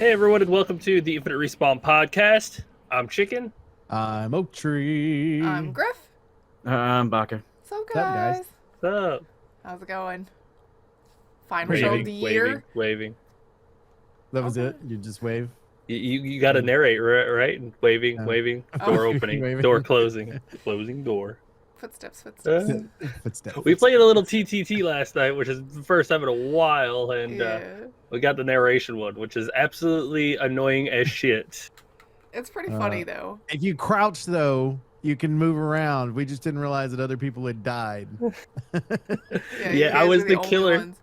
Hey everyone, and welcome to the Infinite Respawn podcast. I'm Chicken. I'm Oak Tree. I'm Griff. I'm Baka. So What's up, guys? guys, What's up? how's it going? Final show of the year. Waving. That was Okay. it? You just wave? You got to narrate, right? Waving, Yeah. waving, Oh. door opening, Waving. door closing, closing door. Footsteps. Footsteps. We played a little TTT last night, which is the first time in a while, and Yeah, we got the narration one, which is absolutely annoying as shit. it's pretty funny though. If you crouch, though, you can move around. We just didn't realize that other people had died. Yeah, you I guys was are the only killer. ones.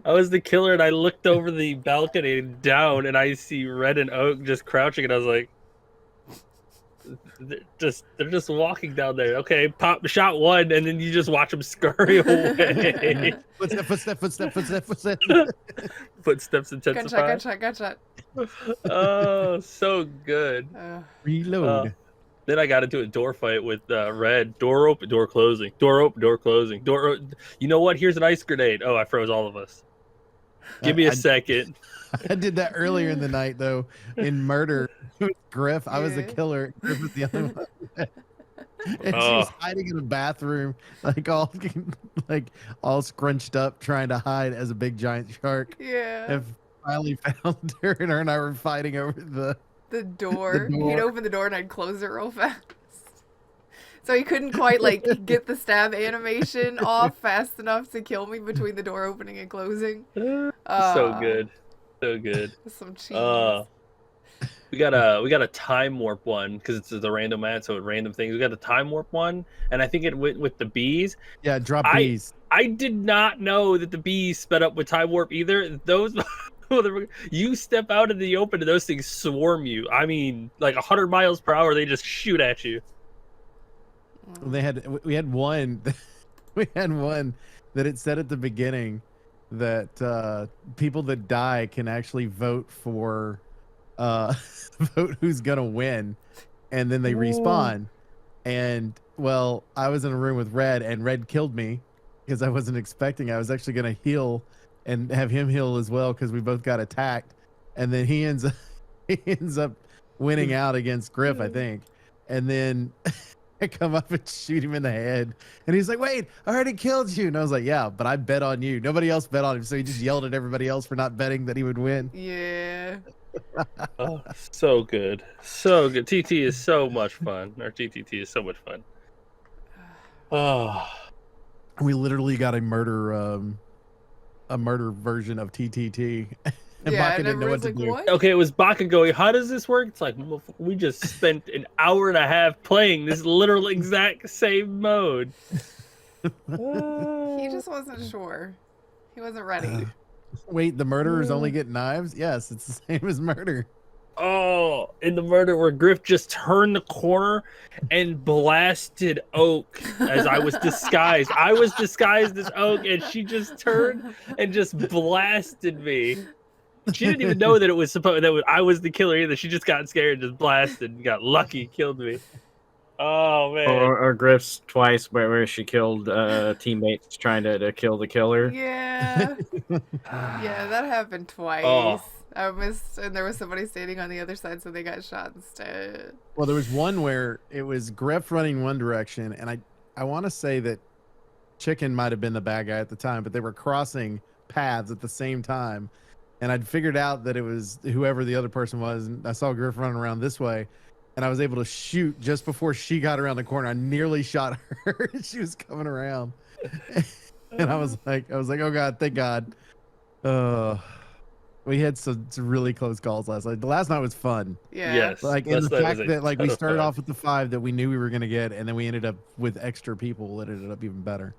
I was the killer, and I looked over the balcony down, and I see Red and Oak just crouching, and I was like, they're just walking down there. Okay, pop shot one, and then you just watch them scurry away. Footstep. Footsteps intensify. Gunshot. Oh, so good. Reload. Then I got into a door fight with Red. Door open, door closing. Door open, door closing. You know what? Here's an ice grenade. Oh, I froze all of us. Give me a second. I did that earlier in the night, though, in Murder with Griff. I was the Yeah. killer. Griff was the other one. And she Oh. was hiding in a bathroom, all scrunched up, trying to hide as a big giant shark. Yeah. And finally found her, and her and I were fighting over The door. door. He'd open the door and I'd close it real fast. So he couldn't quite get the stab animation off fast enough to kill me between the door opening and closing. So good. So good. Some cheese. We got a time warp one because it's the random ad, so it random things. We got a time warp one, and I think it went with the bees. Yeah, drop I- bees. I did not know that the bees sped up with time warp either. Those you step out in the open and those things swarm you. I mean, like 100 miles per hour, they just shoot at you. We had one that it said at the beginning that people that die can actually vote for vote who's gonna win, and then they respawn. And well, I was in a room with Red, and Red killed me because I wasn't expecting. I was actually gonna heal and have him heal as well because we both got attacked, and then he ends up winning out against Griff, I think. And then I come up and shoot him in the head, and he's like, "Wait, I already killed you." And I was like, "Yeah, but I bet on you. Nobody else bet on him." So he just yelled at everybody else for not betting that he would win. Yeah. Oh, so good, so good. TT is so much fun. Our TTT is so much fun. Oh, We literally got a murder version of TTT. And Yeah, Baka and didn't know what everyone's to like, do. what? okay. It was Baka going. How does this work? It's like we just spent an hour and a half playing this literal exact same mode. He just wasn't sure. He wasn't ready. Wait, the murderers only get knives? Yes, it's the same as murder. Oh, in the murder where Griff just turned the corner and blasted Oak as I was disguised. I was disguised as Oak, and she just turned and just blasted me. She didn't even know that it was I was the killer either. She just got scared and just blasted and got lucky, killed me. Oh man. Or Griff's twice where she killed teammates trying to kill the killer. Yeah. Yeah, that happened twice. Oh. I missed, and there was somebody standing on the other side, so they got shot instead. Well, there was one where it was Griff running one direction, and I want to say that Chicken might have been the bad guy at the time, but they were crossing paths at the same time. And I'd figured out that it was whoever the other person was, and I saw Griff running around this way, and I was able to shoot just before she got around the corner. I nearly shot her. She was coming around. And I was like, oh God, thank God. We had some really close calls last night. The last night was fun. Yeah. Yes. Like, and Last the night fact was a that like we ton of started fun. off with the 5 that we knew we were gonna get, and then we ended up with extra people. It ended up even better.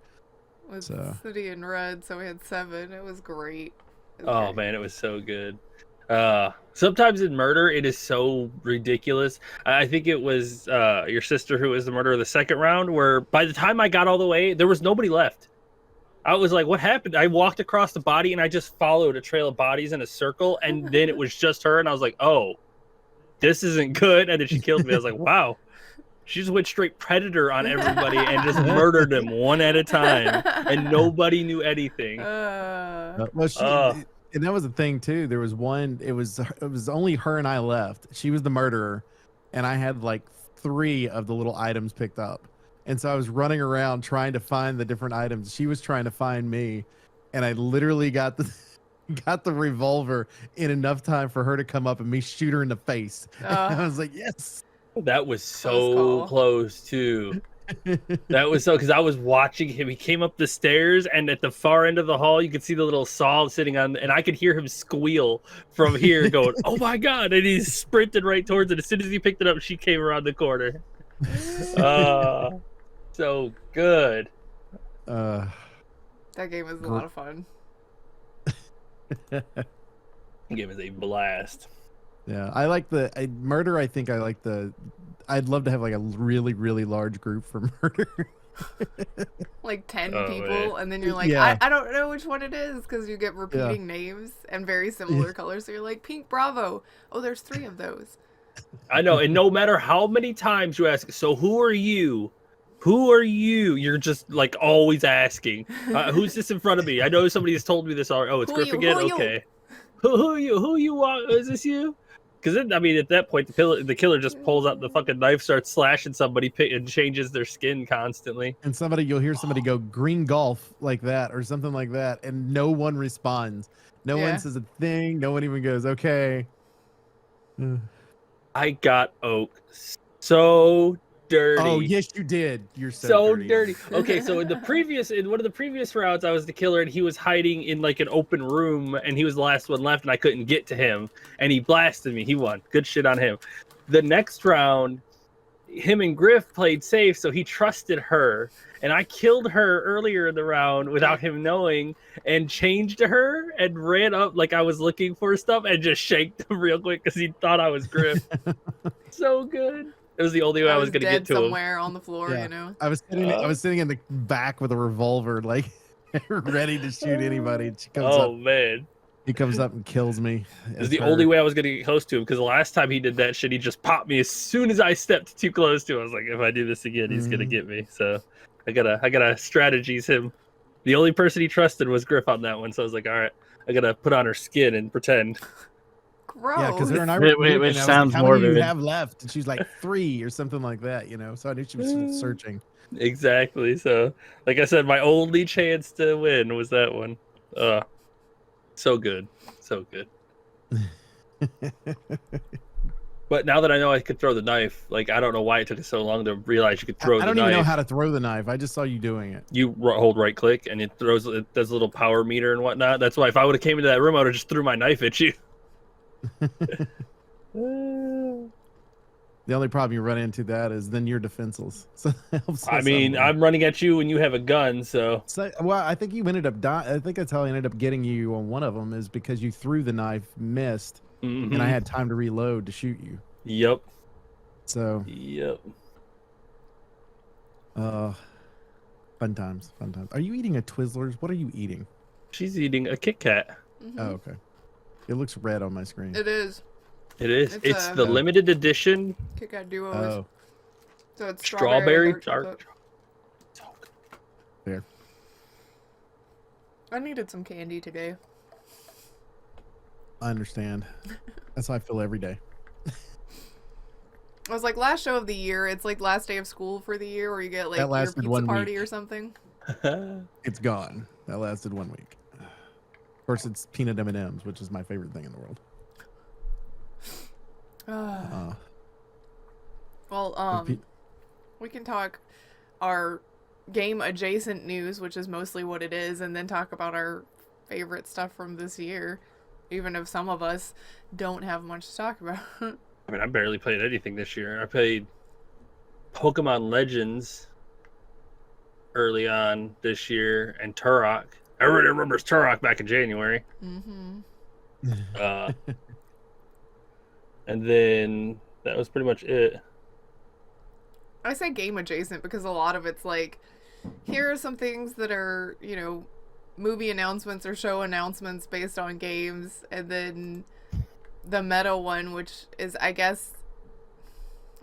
With So- City and Red, so we had 7. It was great. It was Oh great. man, it was so good. Sometimes in murder, it is so ridiculous. I think it was your sister who was the murderer of the second round, where by the time I got all the way, there was nobody left. I was like, what happened? I walked across the body and I just followed a trail of bodies in a circle, and then it was just her, and I was like, oh, this isn't good. And then she killed me. I was like, wow. She just went straight predator on everybody and just murdered them one at a time, and nobody knew anything. Well, And that was the thing too. There was one. It was only her and I left. She was the murderer, and I had like 3 of the little items picked up. And so I was running around trying to find the different items. She was trying to find me, and I literally got the revolver in enough time for her to come up and me shoot her in the face. I was like, yes. That was Close so call. close too. That was so, because I was watching him. He came up the stairs, and at the far end of the hall, you could see the little saw sitting on, and I could hear him squeal from here, going, "Oh my god!" And he sprinted right towards it. As soon as he picked it up, she came around the corner. So good. That game was a lot of fun. The game is a blast. Yeah, I like the murder. I think I like the. I'd love to have like a really, really large group for murder. Like 10 Oh, people, man. and then you're like, Yeah. I don't know which one it is, because you get repeating names and very similar colors. So you're like, Pink Bravo. Oh, there's 3 of those. I know, and no matter how many times you ask, so who are you? Who are you? You're just like always asking, who's this in front of me? I know somebody has told me this already. Oh, it's Who Griff you? again? Who you? Okay. Who you? Who you want? Is this you? Because I mean, at that point, the killer just pulls out the fucking knife, starts slashing somebody, and changes their skin constantly. And you'll hear somebody go green golf like that or something like that, and no one responds. No one says a thing. No one even goes, okay. I got Oak so dirty. Oh, yes, you did. You're so dirty. Okay, so in one of the previous rounds, I was the killer, and he was hiding in like an open room, and he was the last one left, and I couldn't get to him, and he blasted me. He won. Good shit on him. The next round, him and Griff played safe, so he trusted her, and I killed her earlier in the round without him knowing, and changed to her and ran up like I was looking for stuff and just shanked him real quick because he thought I was Griff. So good. It was the only way I was going to get to him. somewhere on the floor, Yeah. you know. I was sitting in the back with a revolver, like ready to shoot anybody. And she comes up. Man. He comes up and kills me. It was the only way I was going to get close to him, because the last time he did that shit, he just popped me as soon as I stepped too close to him. I was like, if I do this again, he's going to get me. So I gotta strategies him. The only person he trusted was Griff on that one. So I was like, all right, I gotta put on her skin and pretend. Gross. Yeah, because her and I were Which and I was sounds like, how many do morbid. you have left? And she's like 3 or something like that, you know. So I knew she was searching. Exactly. So, like I said, my only chance to win was that one. So good. So good. But now that I know I could throw the knife, like, I don't know why it took us so long to realize you could throw the knife. I don't even know how to throw the knife. I just saw you doing it. You hold right click and it does a little power meter and whatnot. That's why if I would have came into that room, I would have just threw my knife at you. The only problem you run into that is then you're defenseless. So that helps I us mean, out. I'm running at you when you have a gun, so. Well, I think you ended up dying. I think that's how I ended up getting you on one of them, is because you threw the knife, missed, and I had time to reload to shoot you. Yep. So. Yep. Fun times. Are you eating a Twizzlers? What are you eating? She's eating a Kit Kat. Mm-hmm. Oh, okay. It looks red on my screen. It is. It is. It's the Oh. limited edition Kit Kat Duos. Oh, So it's strawberry dark. chocolate. there. I needed some candy today. I understand. That's how I feel every day. I was like, last show of the year. It's like last day of school for the year, where you get like That your lasted pizza 1 party week. or something. It's gone. That lasted 1 week. Of course, it's peanut M&Ms, which is my favorite thing in the world. Well, we can talk our game adjacent news, which is mostly what it is, and then talk about our favorite stuff from this year, even if some of us don't have much to talk about. I mean, I barely played anything this year. I played Pokemon Legends early on this year and Turok. Everybody remembers Turok back in January. Mm-hmm. And then that was pretty much it. I say game adjacent because a lot of it's like, here are some things that are, you know, movie announcements or show announcements based on games, and then the meta one, which is, I guess,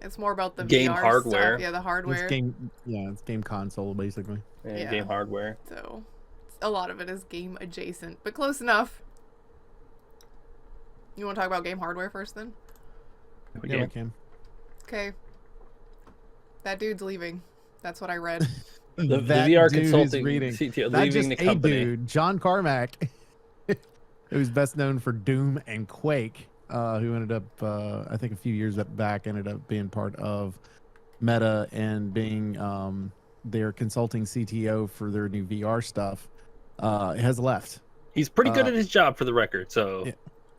it's more about the Game VR hardware. stuff. Yeah, the hardware. It's game console, basically. And Yeah. game hardware. So a lot of it is game adjacent, but close enough. You want to talk about game hardware first, then? Yeah, we can. Okay. That dude's leaving. That's what I read. The That VR dude is consulting reading. CTO Not leaving just the a company. dude, John Carmack, who's best known for Doom and Quake, who ended up, I think a few years back, ended up being part of Meta and being their consulting CTO for their new VR stuff, has left. He's pretty good at his job, for the record. So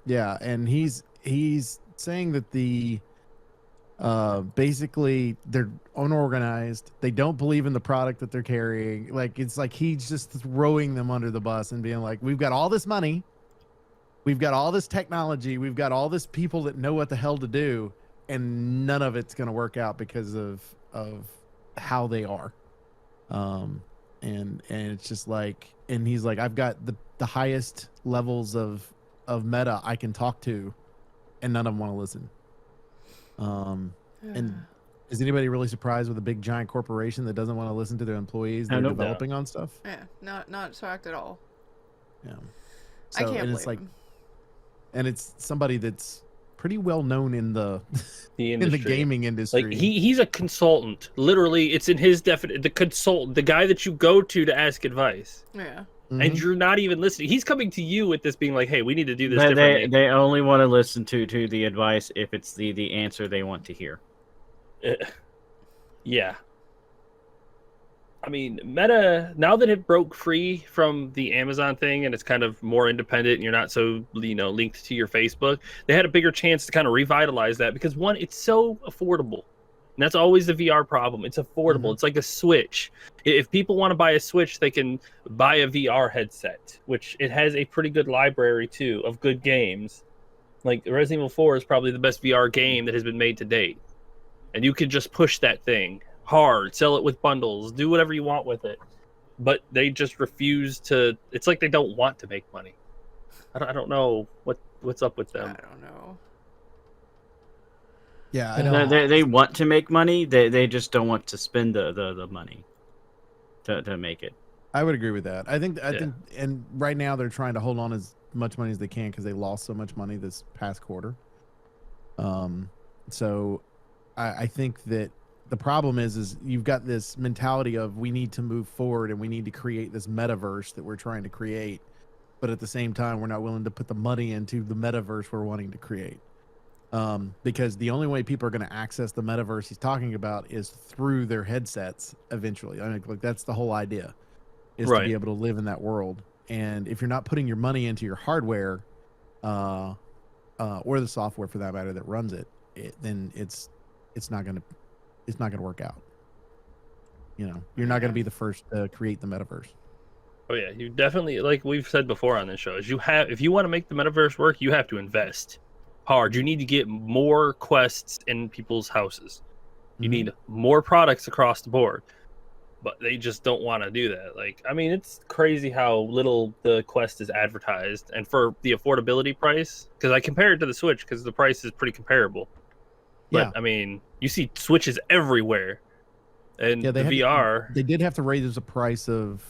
Yeah, and he's saying that the basically they're unorganized. They don't believe in the product that they're carrying. Like, it's like he's just throwing them under the bus and being like, we've got all this money, we've got all this technology, we've got all this people that know what the hell to do, and none of it's going to work out because of how they are. And it's just like, and he's like, I've got the highest levels of meta I can talk to, and none of them want to listen. And is anybody really surprised with a big giant corporation that doesn't want to listen to their employees they're developing on stuff? Yeah, not shocked at all. Yeah. I can't and blame it's like, him. and it's somebody that's pretty well known in the the in the industry. gaming industry. Like he's a consultant. Literally, it's in his the consultant, the guy that you go to ask advice. Yeah. Mhm. And you're not even listening. He's coming to you with this, being like, "Hey, we need to do this differently." They only want to listen to the advice if it's the answer they want to hear. Yeah. I mean, Meta, now that it broke free from the Amazon thing and it's kind of more independent and you're not so, linked to your Facebook, they had a bigger chance to kind of revitalize that because, one, it's so affordable. And that's always the VR problem. It's affordable. Mhm. It's like a Switch. If people want to buy a Switch, they can buy a VR headset, which it has a pretty good library, too, of good games. Like, Resident Evil 4 is probably the best VR game that has been made to date. And you can just push that thing hard, sell it with bundles, do whatever you want with it. But they just refuse to. It's like they don't want to make money. I don't know what's up with them. I don't know. Yeah, I know. They want to make money. They just don't want to spend the money to make it. I would agree with that. I think, and right now they're trying to hold on as much money as they can because they lost so much money this past quarter. So I think that the problem is you've got this mentality of we need to move forward and we need to create this metaverse that we're trying to create, but at the same time we're not willing to put the money into the metaverse we're wanting to create. Because the only way people are going to access the metaverse he's talking about is through their headsets eventually. I mean, like, that's the whole idea, is to be able to live in that world. And if you're not putting your money into your hardware, or the software for that matter that runs it, then it's not going to work out. You're not going to be the first to create the metaverse. Oh yeah, you definitely, like we've said before on this show, if you want to make the metaverse work, you have to invest hard. You need to get more quests in people's houses. You need more products across the board. But they just don't want to do that. Like, I mean, it's crazy how little the Quest is advertised, and for the affordability price, because I compare it to the Switch because the price is pretty comparable. But I mean, you see Switches everywhere, and the VR. They did have to raise the price of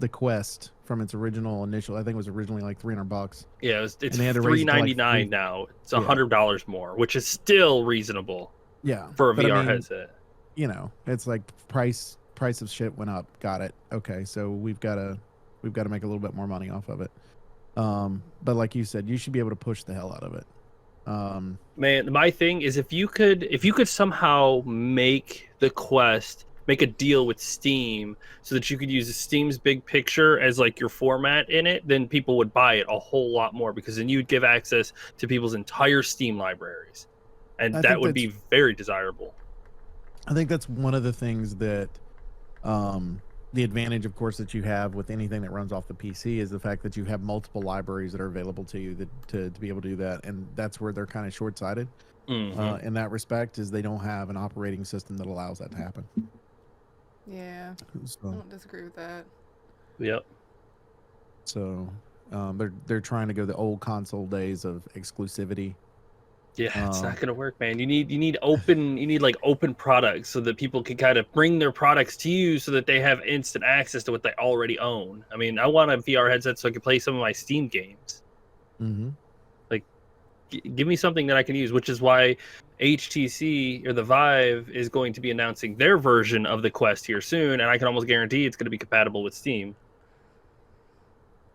the Quest from its original initial. I think it was originally like $300. Yeah, it's $399 now. It's $100 more, which is still reasonable. Yeah, for a VR headset. It's like price of shit went up. Got it. Okay, so we've got to make a little bit more money off of it. But like you said, you should be able to push the hell out of it. Man, my thing is if you could somehow make the Quest make a deal with Steam so that you could use Steam's big picture as like your format in it, then people would buy it a whole lot more because then you'd give access to people's entire Steam libraries, and that would be very desirable. I think that's one of the things that the advantage, of course, that you have with anything that runs off the PC is the fact that you have multiple libraries that are available to you to be able to do that. And that's where they're kind of short-sighted in that respect, is they don't have an operating system that allows that to happen. Yeah, So, I don't disagree with that. Yep. So they're trying to go the old console days of exclusivity. Yeah, it's not gonna work, man. You need open products so that people can kind of bring their products to you so that they have instant access to what they already own. I mean, I want a VR headset so I can play some of my Steam games. Mm-hmm. Like, give me something that I can use, which is why HTC or the Vive is going to be announcing their version of the Quest here soon, and I can almost guarantee it's going to be compatible with Steam.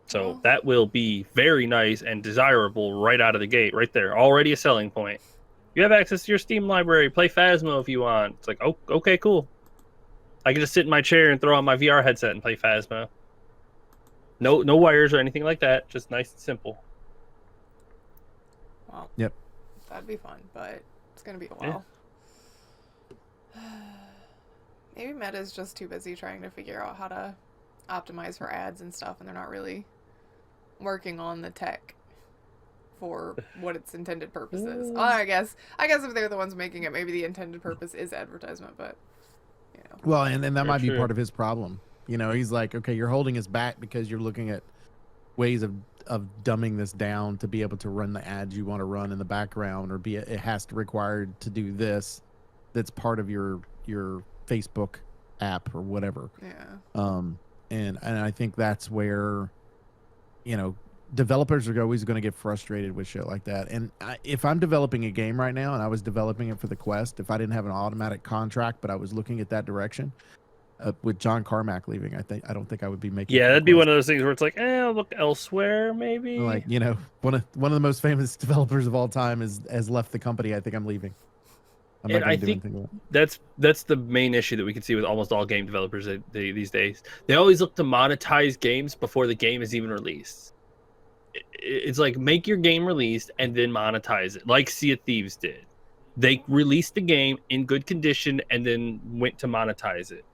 So that will be very nice and desirable right out of the gate, right there. Already a selling point. You have access to your Steam library. Play Phasmo if you want. It's like, oh, okay, cool. I can just sit in my chair and throw on my VR headset and play Phasmo. No wires or anything like that. Just nice and simple. Well, Yep. that'd be fun, but it's gonna be a while. Maybe Meta's just too busy trying to figure out how to optimize for ads and stuff, and they're not really working on the tech for what its intended purpose is. I guess if they're the ones making it, maybe the intended purpose is advertisement, but you know. Well, and that might be true. part of his problem. You know, he's like, okay, you're holding us back because you're looking at ways of dumbing this down to be able to run the ads you want to run in the background, or it has to require to do this. That's part of your Facebook app or whatever. Yeah. And I think that's where, you know, developers are always going to get frustrated with shit like that. And if I'm developing a game right now and I was developing it for the Quest, if I didn't have an automatic contract, but I was looking at that direction, with John Carmack leaving, I don't think I would be making. Yeah, that'd be one of those things where it's like, I'll look elsewhere, maybe. Like, you know, one of the most famous developers of all time has left the company. I think I'm leaving. I'm And not I gonna do think anything with it. that's the main issue that we can see with almost all game developers these days. They always look to monetize games before the game is even released. It's like, make your game released and then monetize it, like Sea of Thieves did. They released the game in good condition and then went to monetize it.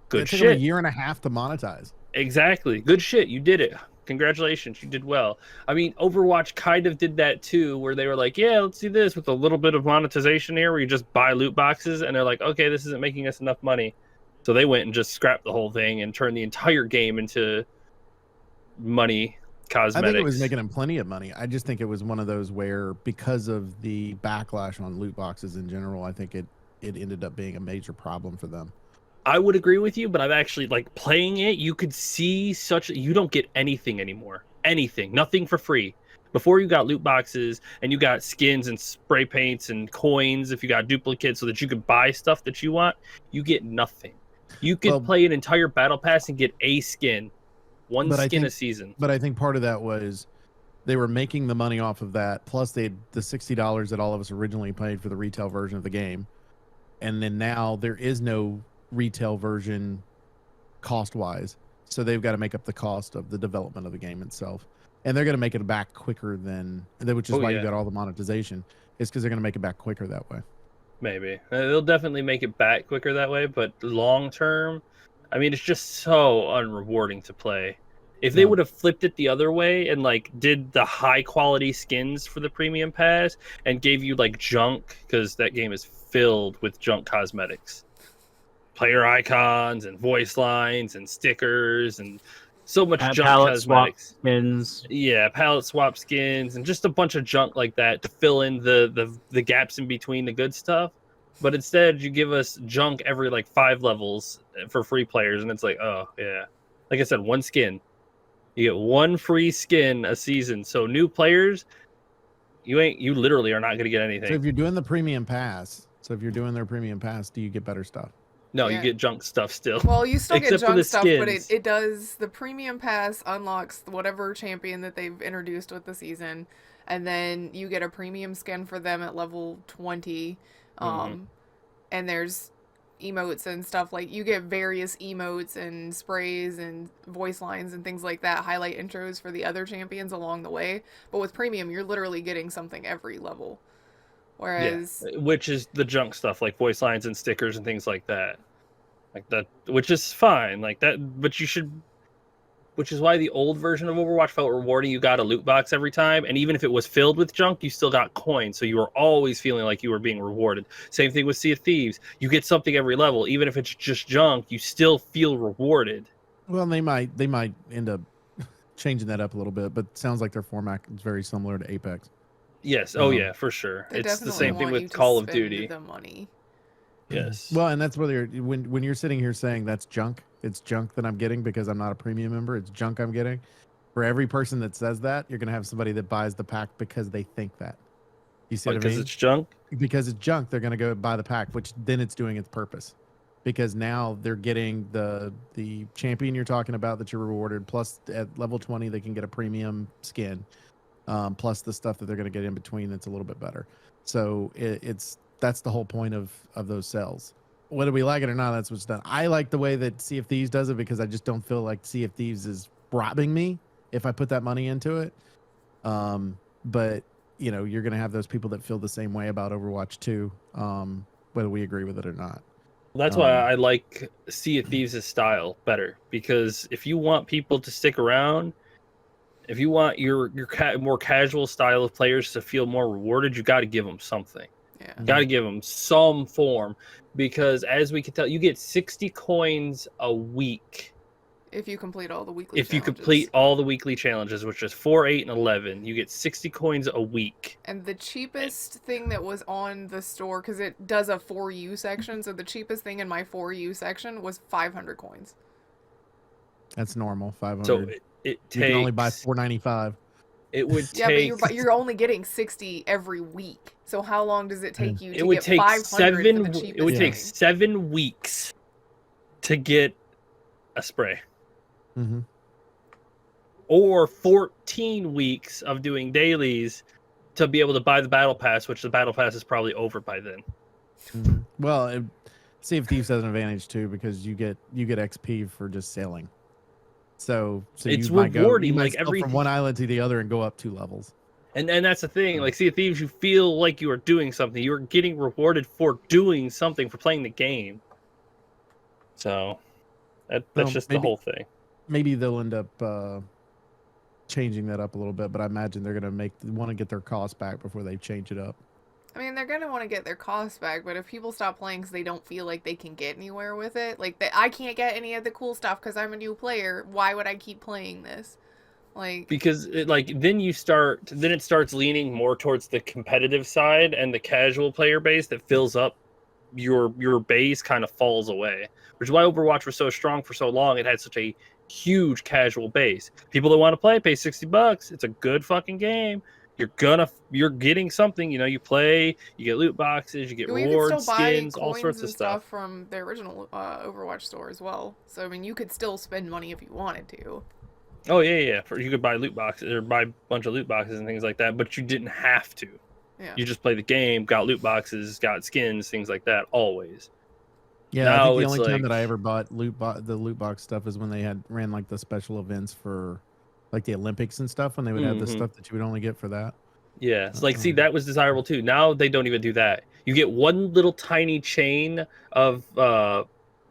Good It took them shit. a year and a half to monetize. Exactly. Good shit. You did it. Congratulations. You did well. I mean, Overwatch kind of did that too, where they were like, yeah, let's do this with a little bit of monetization here where you just buy loot boxes, and they're like, okay, this isn't making us enough money. So they went and just scrapped the whole thing and turned the entire game into money cosmetics. I think it was making them plenty of money. I just think it was one of those where, because of the backlash on loot boxes in general, I think it ended up being a major problem for them. I would agree with you, but I've actually, like, playing it, you could see you don't get anything anymore. Anything. Nothing for free. Before, you got loot boxes and you got skins and spray paints and coins if you got duplicates so that you could buy stuff that you want. You get nothing. You could play an entire battle pass and get a skin. One skin a season. But I think part of that was they were making the money off of that, plus they had the $60 that all of us originally paid for the retail version of the game. And then now there is no retail version cost-wise, so they've got to make up the cost of the development of the game itself, and they're going to make it back quicker which is why you got all the monetization. It's because they're going to make it back quicker that way. Maybe they'll definitely make it back quicker that way, but long term, I mean, it's just so unrewarding to play. If they would have flipped it the other way and like did the high quality skins for the premium pass and gave you like junk, because that game is filled with junk cosmetics, player icons and voice lines and stickers and so much junk cosmetics. Skins. Yeah, palette swap skins and just a bunch of junk like that to fill in the gaps in between the good stuff. But instead, you give us junk every like 5 levels for free players, and it's like, oh yeah, like I said, one skin. You get one free skin a season. So new players, you literally are not going to get anything. So if you're doing the premium pass, do you get better stuff? No, Yeah. you get junk stuff still. Well, you still get Except for junk the stuff, but skins. it does, the premium pass unlocks whatever champion that they've introduced with the season, and then you get a premium skin for them at level 20. And there's emotes and stuff, like you get various emotes and sprays and voice lines and things like that, highlight intros for the other champions along the way. But with premium, you're literally getting something every level. Whereas, which is the junk stuff, like voice lines and stickers and things like that, which is fine, like that. But which is why the old version of Overwatch felt rewarding. You got a loot box every time, and even if it was filled with junk, you still got coins, so you were always feeling like you were being rewarded. Same thing with Sea of Thieves. You get something every level, even if it's just junk, you still feel rewarded. Well, they might end up changing that up a little bit, but it sounds like their format is very similar to Apex. Yes. Oh yeah, for sure. they It's the definitely same thing want you with to Call of spend Duty. the money. Yes. Well, and that's whether when you're sitting here saying that's junk, it's junk that I'm getting because I'm not a premium member. It's junk I'm getting. For every person that says that, you're going to have somebody that buys the pack because they think that. You see what I Because mean? it's junk. Because it's junk, they're going to go buy the pack, which then it's doing its purpose. Because now they're getting the champion you're talking about that you're rewarded, plus at level 20 they can get a premium skin, plus the stuff that they're going to get in between that's a little bit better. So that's the whole point of those sales. Whether we like it or not, that's what's done. I like the way that Sea of Thieves does it because I just don't feel like Sea of Thieves is robbing me if I put that money into it. But you know, you're going to have those people that feel the same way about Overwatch 2, whether we agree with it or not. That's why I like Sea of Thieves' style better, because if you want people to stick around, if you want your more casual style of players to feel more rewarded, you got to give them something. Yeah. You got to give them some form, because as we can tell, you get 60 coins a week If you complete all the weekly if you challenges. complete all the weekly challenges, which is 4, 8, and 11. You get 60 coins a week. And the cheapest thing that was on the store, because it does a For You section, so the cheapest thing in my For You section was 500 coins. That's normal, 500. So it takes. You can only buy 495. It would Yeah, take. but you're only getting 60 every week. So how long does it take you to It would get take 500 7. for the cheapest It would take thing? 7 weeks to get a spray, Mm-hmm. or 14 weeks of doing dailies to be able to buy the battle pass, which the battle pass is probably over by then. Mm-hmm. Well, Sea of Thieves has an advantage too because you get XP for just sailing. So It's you might rewarding, you might like sail everything. from one island to the other and go up 2 levels. And that's the thing. Like Sea of Thieves, you feel like you are doing something. You are getting rewarded for doing something, for playing the game. So that's Well, just the whole thing. Maybe they'll end up changing that up a little bit, but I imagine they're going to want to get their cost back before they change it up. I mean, they're going to want to get their costs back, but if people stop playing because they don't feel like they can get anywhere with it, like, I can't get any of the cool stuff because I'm a new player, why would I keep playing this? Like, because then it starts leaning more towards the competitive side, and the casual player base that fills up your base kind of falls away, which is why Overwatch was so strong for so long. It had such a huge casual base. People that want to play pay $60. It's a good fucking game. You're getting something. You know, you play, you get loot boxes, you get you rewards, could still buy skins, all coins sorts and of stuff. from the original Overwatch store as well. So I mean, you could still spend money if you wanted to. Oh yeah. You could buy loot boxes or buy a bunch of loot boxes and things like that, but you didn't have to. Yeah. You just play the game, got loot boxes, got skins, things like that. Always. Yeah, Now I think the it's only time like- that I ever bought the loot box stuff is when they ran like the special events for like the Olympics and stuff, when they would have the Mhm. stuff that you would only get for that. Yeah, it's like, see, that was desirable too. Now they don't even do that. You get one little tiny chain of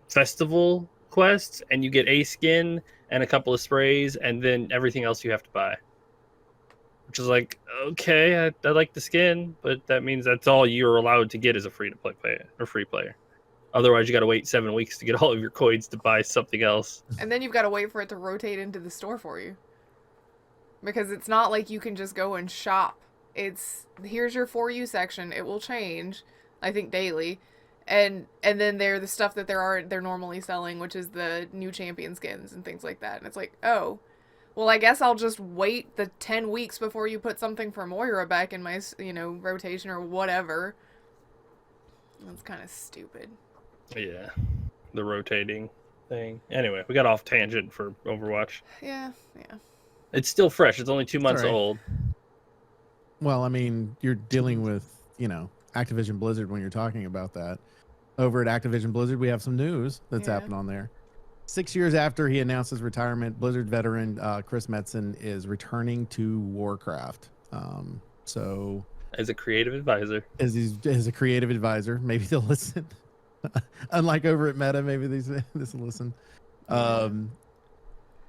festival quests, and you get a skin and a couple of sprays, and then everything else you have to buy. Which is like, okay, I like the skin, but that means that's all you're allowed to get as a free player. Otherwise, you got to wait 7 weeks to get all of your coins to buy something else. And then you've got to wait for it to rotate into the store for you. Because it's not like you can just go and shop. It's, here's your For You section. It will change, I think, daily. And then they're the stuff that they're normally selling, which is the new champion skins and things like that. And it's like, oh, well, I guess I'll just wait the 10 weeks before you put something for Moira back in my, rotation or whatever. That's kind of stupid. Yeah, the rotating thing. Anyway, we got off tangent for Overwatch. Yeah. It's still fresh. It's only 2 months alright. old. Well, I mean, you're dealing with, Activision Blizzard when you're talking about that. Over at Activision Blizzard, we have some news that's Yeah. happened on there. 6 years after he announced his retirement, Blizzard veteran Chris Metzen is returning to Warcraft. So As a creative advisor. as a creative advisor, maybe they'll listen. Unlike over at Meta, maybe this will listen.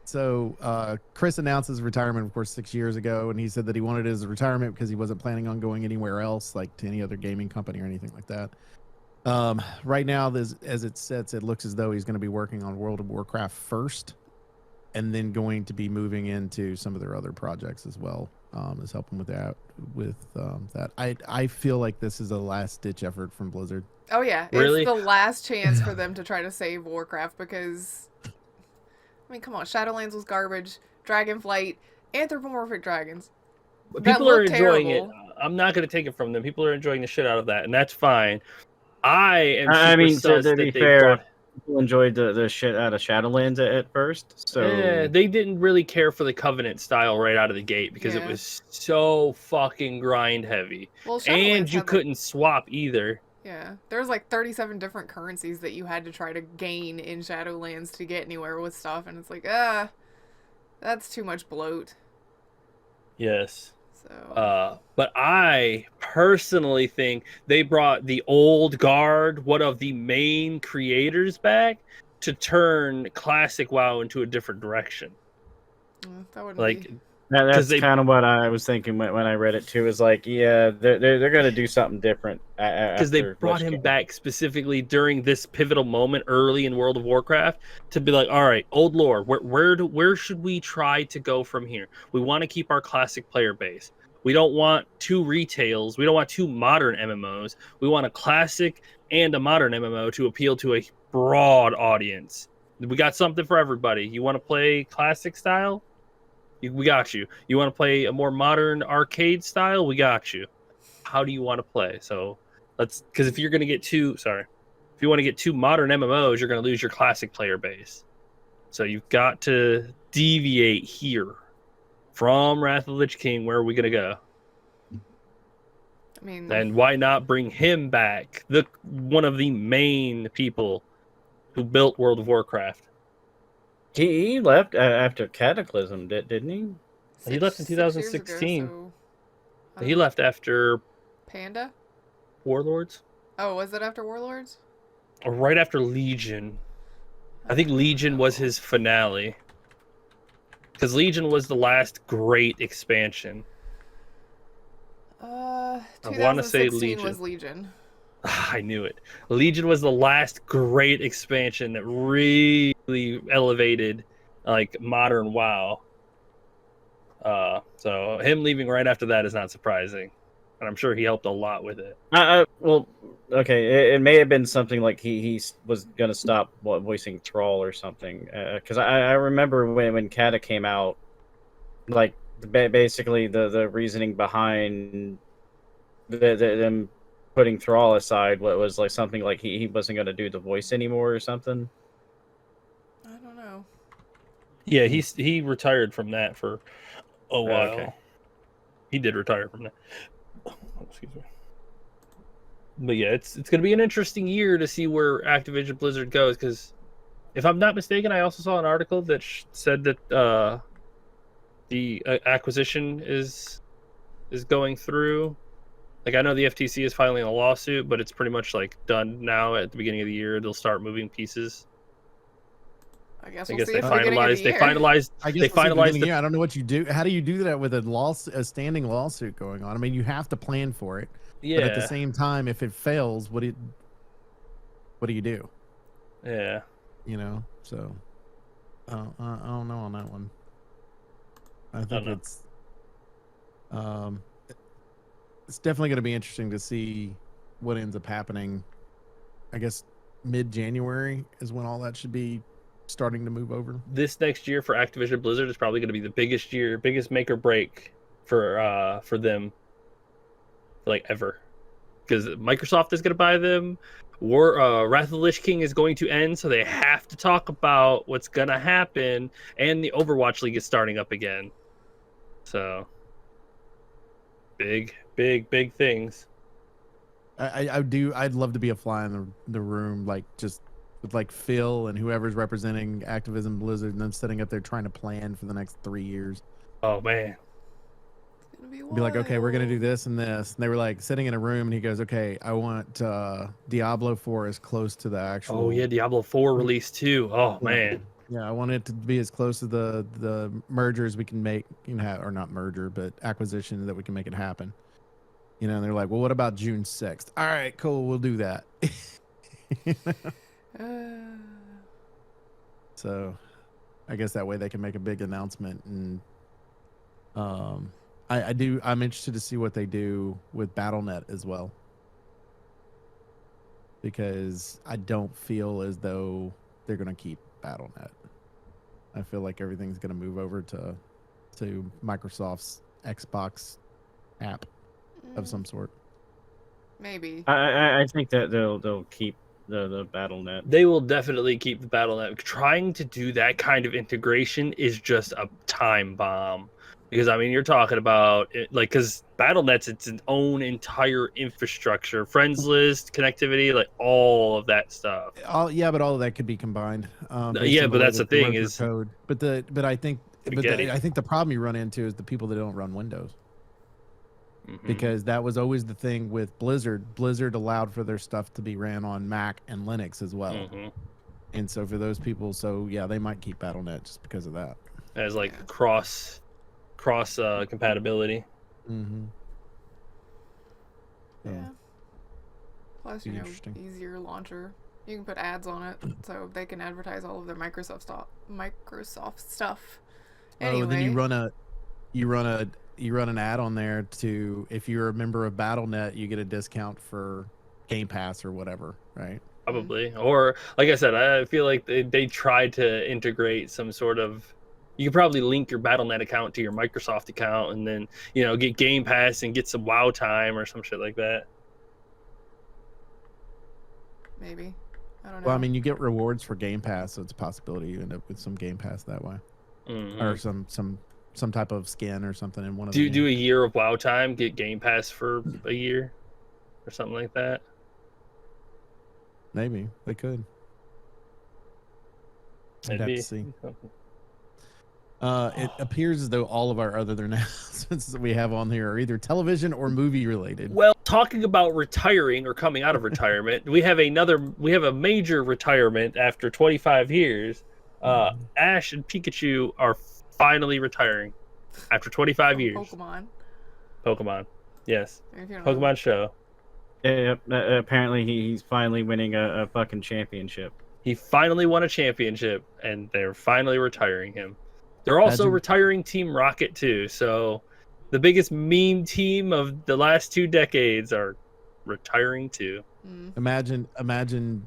So Chris announced his retirement, of course, 6 years ago, and he said that he wanted his retirement because he wasn't planning on going anywhere else, like to any other gaming company or anything like that. Right now, as it sits, it looks as though he's going to be working on World of Warcraft first, and then going to be moving into some of their other projects as well. Is helping with that. I feel like this is a last ditch effort from Blizzard. Oh, yeah. Really? It's the last chance for them to try to save Warcraft because, I mean, come on. Shadowlands was garbage. Dragonflight. Anthropomorphic dragons. That People are looked enjoying terrible. it. I'm not going to take it from them. People are enjoying the shit out of that, and that's fine. I am I super mean, sus to be that they fair, brought. people enjoyed the shit out of Shadowlands at first. So They didn't really care for the Covenant style right out of the gate because it Yeah. was so fucking grind heavy, Well, and Shadowlands you had, like, couldn't swap either. yeah, there was like 37 different currencies that you had to try to gain in Shadowlands to get anywhere with stuff, and it's like, that's too much bloat. Yes. So But I personally think they brought the old guard, one of the main creators, back to turn classic WoW into a different direction. that wouldn't Like, be. that's they kind of what I was thinking when I read it too. Is like, yeah, they're gonna do something different because they after brought Lich him King. back specifically during this pivotal moment early in World of Warcraft to be like, all right, old lore, where should we try to go from here? We want to keep our classic player base. We don't want two retails. We don't want two modern MMOs. We want a classic and a modern MMO to appeal to a broad audience. We got something for everybody. You want to play classic style? We got you. You want to play a more modern arcade style? We got you. How do you want to play? So because if you're going to get if you want to get two modern MMOs, you're going to lose your classic player base. So you've got to deviate here from Wrath of the Lich King. Where are we going to go? I mean, And why not bring him back? One of the main people who built World of Warcraft. He left after Cataclysm, didn't he? He left in 6 years ago, 2016. so I He don't know. left after Panda. Warlords, Oh, was it after Warlords? or right after Legion. I think Legion was his finale. Because Legion was the last great expansion. Uh, I wanna say 2016 was Legion. I knew it. Legion was the last great expansion that really elevated like modern WoW. So him leaving right after that is not surprising. And I'm sure he helped a lot with it. Well, okay, it may have been something like he was gonna stop voicing Thrall or something. Because I remember when Kata came out, like basically the reasoning behind them putting Thrall aside was like something like he wasn't gonna do the voice anymore or something. I don't know. Yeah, he retired from that for a while. Okay. He did retire from that. Excuse me. But yeah, it's going to be an interesting year to see where Activision Blizzard goes, because if I'm not mistaken, I also saw an article that said that the acquisition is going through. Like, I know the FTC is filing a lawsuit, but it's pretty much like done now. At the beginning of the year, they'll start moving pieces. I guess I we'll guess see they at the beginning of the finalized. They year. finalized. I guess They we'll see at the beginning finalized. of the year. I don't know what you do. How do you do that with a standing lawsuit going on? I mean, you have to plan for it. Yeah. But at the same time, if it fails, what do you do? Yeah. You know, so I don't know on that one. I think it's definitely going to be interesting to see what ends up happening. I guess mid-January is when all that should be starting to move over. This next year for Activision Blizzard is probably going to be the biggest make or break for them, like, ever, because Microsoft is going to buy them. Wrath of the Lich King is going to end, so they have to talk about what's going to happen, and the Overwatch League is starting up again. So big things. I'd love to be a fly in the room, like just with like Phil and whoever's representing Activision Blizzard, and them sitting up there trying to plan for the next 3 years. Oh man. It's gonna be Be like, okay, we're gonna do wild. this and this. And they were like sitting in a room, and he goes, okay, I want Diablo 4 as close to the actual. Oh yeah, Diablo 4 release too. Oh man. Yeah, I want it to be as close to the merger as we can make, or not merger, but acquisition, that we can make it happen. And they're like, well, what about June 6th? All right, cool, we'll do that. So I guess that way they can make a big announcement. And I'm interested to see what they do with BattleNet as well, because I don't feel as though they're going to keep BattleNet. I feel like everything's going to move over to Microsoft's Xbox app. of some sort. Maybe. I think that they'll keep the BattleNet. They will definitely keep the BattleNet. Trying to do that kind of integration is just a time bomb. Because, I mean, you're talking about, because BattleNet's its own entire infrastructure, friends list, connectivity, like all of that stuff. Yeah, but all of that could be combined. Yeah, but that's the thing is code. But I think Spaghetti. I think the problem you run into is the people that don't run Windows. Mhm. Because that was always the thing with Blizzard. Blizzard allowed for their stuff to be ran on Mac and Linux as well. Mhm. And so for those people, yeah, they might keep BattleNet just because of that. As like cross compatibility. Mm-hmm. Yeah. Plus, be you know, interesting. easier launcher. You can put ads on it, so they can advertise all of their Microsoft stuff. Anyway, Oh, then you run an ad on there to, if you're a member of BattleNet, you get a discount for Game Pass or whatever, right? Probably. Or, like I said, I feel like they tried to integrate some sort of. You could probably link your BattleNet account to your Microsoft account and then, get Game Pass and get some WoW time or some shit like that. maybe. I don't know. Well, I mean, you get rewards for Game Pass, so it's a possibility you end up with some Game Pass that way, Mhm. or some type of skin or something in one of Do the a year of WoW time, get Game Pass for a year or something like that. Maybe they could. I'd have to see. something. It appears as though all of our other announcements that we have on here are either television or movie related. Well, talking about retiring or coming out of retirement, we have a major retirement after 25 years. Ash and Pikachu are finally retiring after 25 years. Pokemon. Yes. If you don't know. Pokemon show. Yeah, apparently he's finally winning a fucking championship. He finally won a championship, and they're finally retiring him. They're also retiring Team Rocket too. So, the biggest meme team of the last 2 decades are retiring too. Mm. Imagine,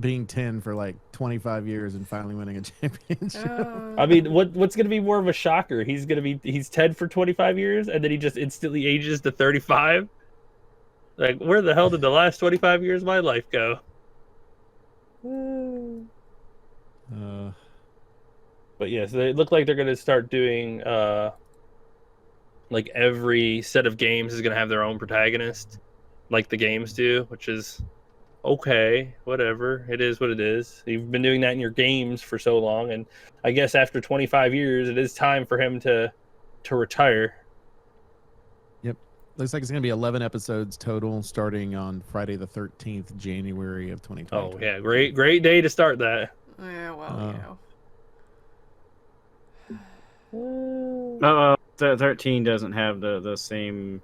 being 10 for like 25 years and finally winning a championship. I mean, what's going to be more of a shocker? He's 10 for 25 years, and then he just instantly ages to 35. Like, where the hell did the last 25 years of my life go? But yes, they look like they're going to start doing like every set of games is going to have their own protagonist, like the games do, which is okay, whatever. It is what it is. You've been doing that in your games for so long, and I guess after 25 years, it is time for him to retire. Yep. Looks like it's going to be 11 episodes total, starting on Friday the 13th, January of 2020. Oh yeah, great day to start that. Yeah, well, 13 doesn't have the same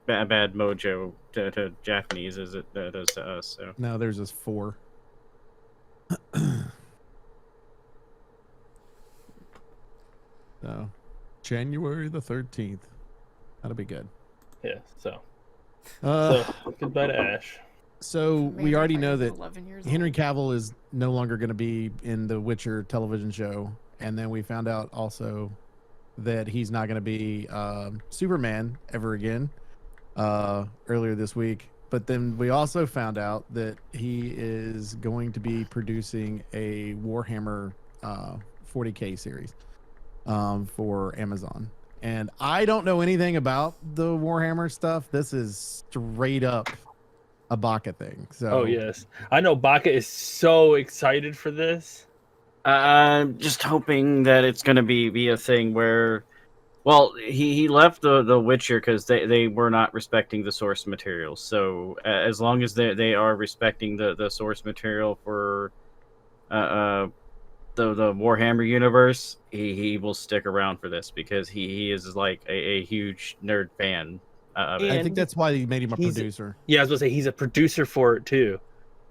bad mojo to Japanese as it does to us. So No, there's just 4. So, January the 13th. That'll be good. Yeah. So So goodbye to Ash. So we already know that 11 years Henry Cavil is no longer going to be in the Witcher television show, and then we found out also that he's not going to be Superman ever again earlier this week. But then we also found out that he is going to be producing a Warhammer 40K series for Amazon. And I don't know anything about the Warhammer stuff. This is straight up a Baka thing. So Oh yes, I know Baka is so excited for this. I'm just hoping that it's going to be a thing where, well, he left the Witcher because they were not respecting the source material. So as long as they are respecting the source material for the Warhammer universe, he will stick around for this because he is like a huge nerd fan. I think that's why they made him a producer. Yeah, I was gonna say he's a producer for it too.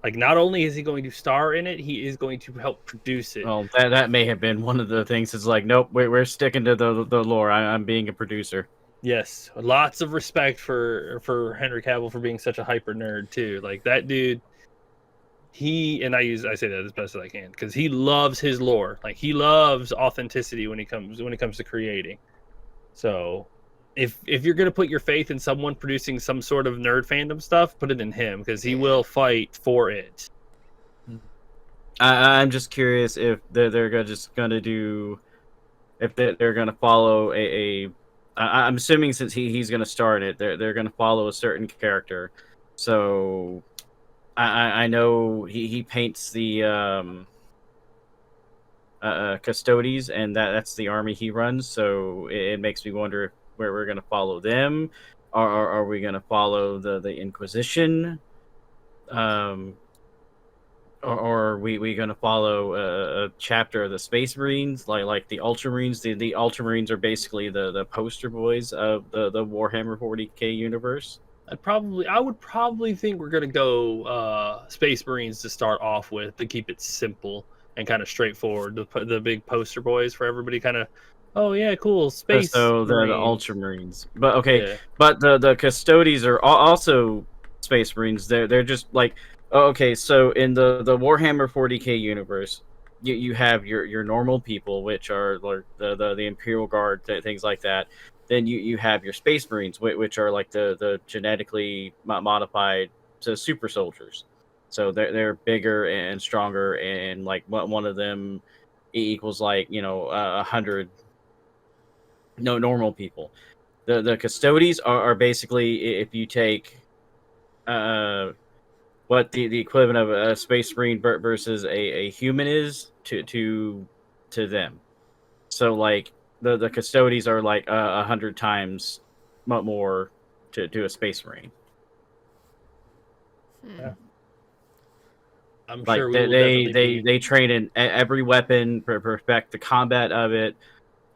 Like, not only is he going to star in it, he is going to help produce it. Well, that may have been one of the things. It's like, nope, we're sticking to the lore. I'm being a producer. Yes, lots of respect for Henry Cavill for being such a hyper nerd too. Like, that dude, I say that as best as I can because he loves his lore. Like, he loves authenticity when it comes to creating. So if you're gonna put your faith in someone producing some sort of nerd fandom stuff, put it in him because he will fight for it. I'm just curious if they're just gonna do, if they're gonna follow I'm assuming since he's gonna start it, they're gonna follow a certain character. So I know he paints the Custodes, and that's the army he runs. So it makes me wonder if where we're gonna follow them, or are we gonna follow the Inquisition? Or are we going to follow a chapter of the Space Marines, like the Ultramarines? The Ultramarines are basically the poster boys of the Warhammer 40K universe. I would probably think we're gonna go Space Marines to start off with to keep it simple and kind of straightforward. The big poster boys for everybody, kind of. Oh yeah, cool space. So the Marines. Ultramarines, but okay, Yeah. but the Custodes are also Space Marines. They're just like. Okay, so in the Warhammer 40K universe, you have your normal people, which are like the Imperial Guard, things like that. Then you have your Space Marines, which are like the genetically modified super soldiers. So they're bigger and stronger, and like one of them equals like 100 normal people. The Custodes are basically, if you take what the equivalent of a Space Marine versus a human is to them. So like the Custodes are like 100 times more to a Space Marine. Yeah. I'm Like sure they train in every weapon, perfect the combat of it.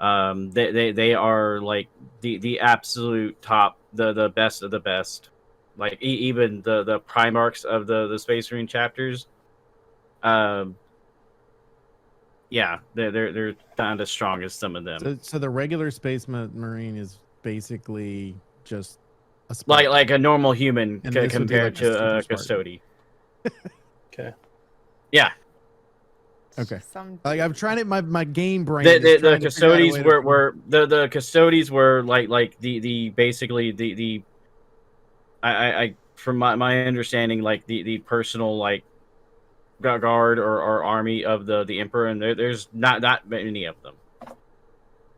They are like the absolute top, the best of the best. Like even the Primarchs of the Space Marine chapters, yeah, they're not as strong as some of them. So the regular Space Marine is basically just a like a normal human compared to a Custode. Okay. Yeah. Okay. Some Like I'm trying to my game brain. The Custodes were the Custodes were like the basically the I from my understanding, like the personal like guard or army of the Emperor, and there's not that many of them.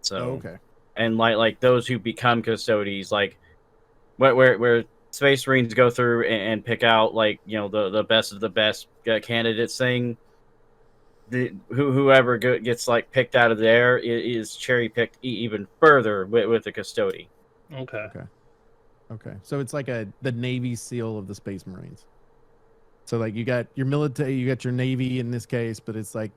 So okay. And like those who become Custodes, like where Space Marines go through and pick out like the best of the best candidates thing. Whoever gets like picked out of there is cherry picked even further with the Custode. Okay. Okay, so it's like the Navy SEAL of the Space Marines. So like you got your military, you got your Navy in this case, but it's like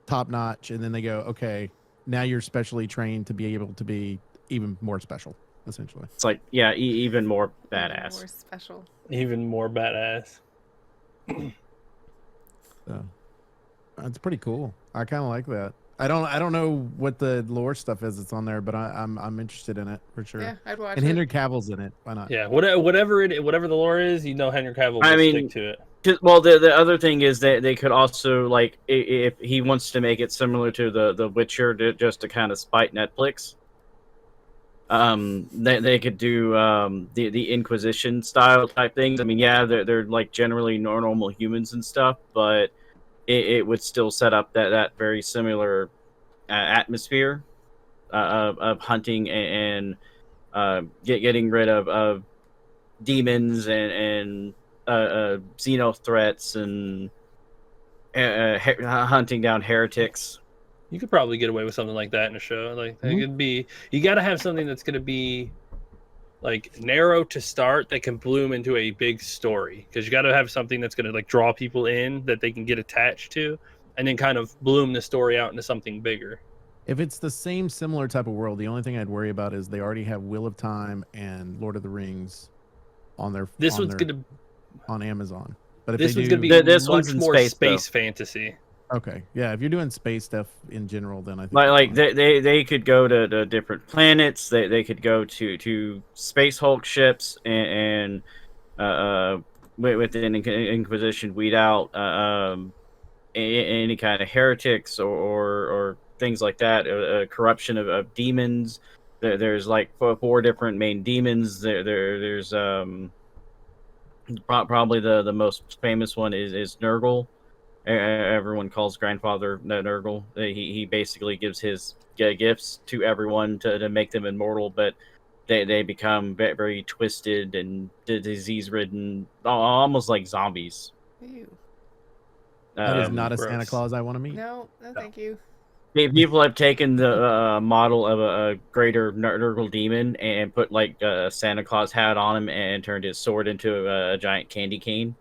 top notch, and then they go, okay, now you're specially trained to be able to be even more special, essentially. It's like even more badass, more special, even more badass. So that's pretty cool. I kind of like that. I don't know what the lore stuff is that's on there, but I'm interested in it for sure. yeah, I'd watch And it. Henry Cavill's in it. Why not? Yeah, whatever the lore is, Henry Cavill will stick to it. Well, the other thing is that they could also, like, if he wants to make it similar to the Witcher, just to kind of spite Netflix, they could do the Inquisition style type things. I mean, yeah, they're like generally normal humans and stuff, but it would still set up that very similar atmosphere of hunting and getting rid of demons and xeno threats and hunting down heretics. You could probably get away with something like that in a show. Like it could be, you got to have something that's going to be like narrow to start that can bloom into a big story, because you got to have something that's going to like draw people in that they can get attached to, and then kind of bloom the story out into something bigger. If it's the same similar type of world, the only thing I'd worry about is they already have Wheel of Time and Lord of the Rings on their on Amazon. But if this they one's do, going to be this much one's in more space fantasy. Okay, yeah, if you're doing space stuff in general, then I think like they could go to different planets. They could go to Space Hulk ships and with the Inquisition weed out any kind of heretics or things like that. Corruption of demons. there's like four different main demons. There's probably the most famous one is Nurgle. Everyone calls grandfather Nurgle. He basically gives his gifts to everyone to make them immortal, but they become very twisted and disease ridden, almost like zombies. Ew. That is not a gross. Santa Claus I want to meet. No, thank you. People have taken the model of a greater Nurgle demon and put like a Santa Claus hat on him and turned his sword into a giant candy cane.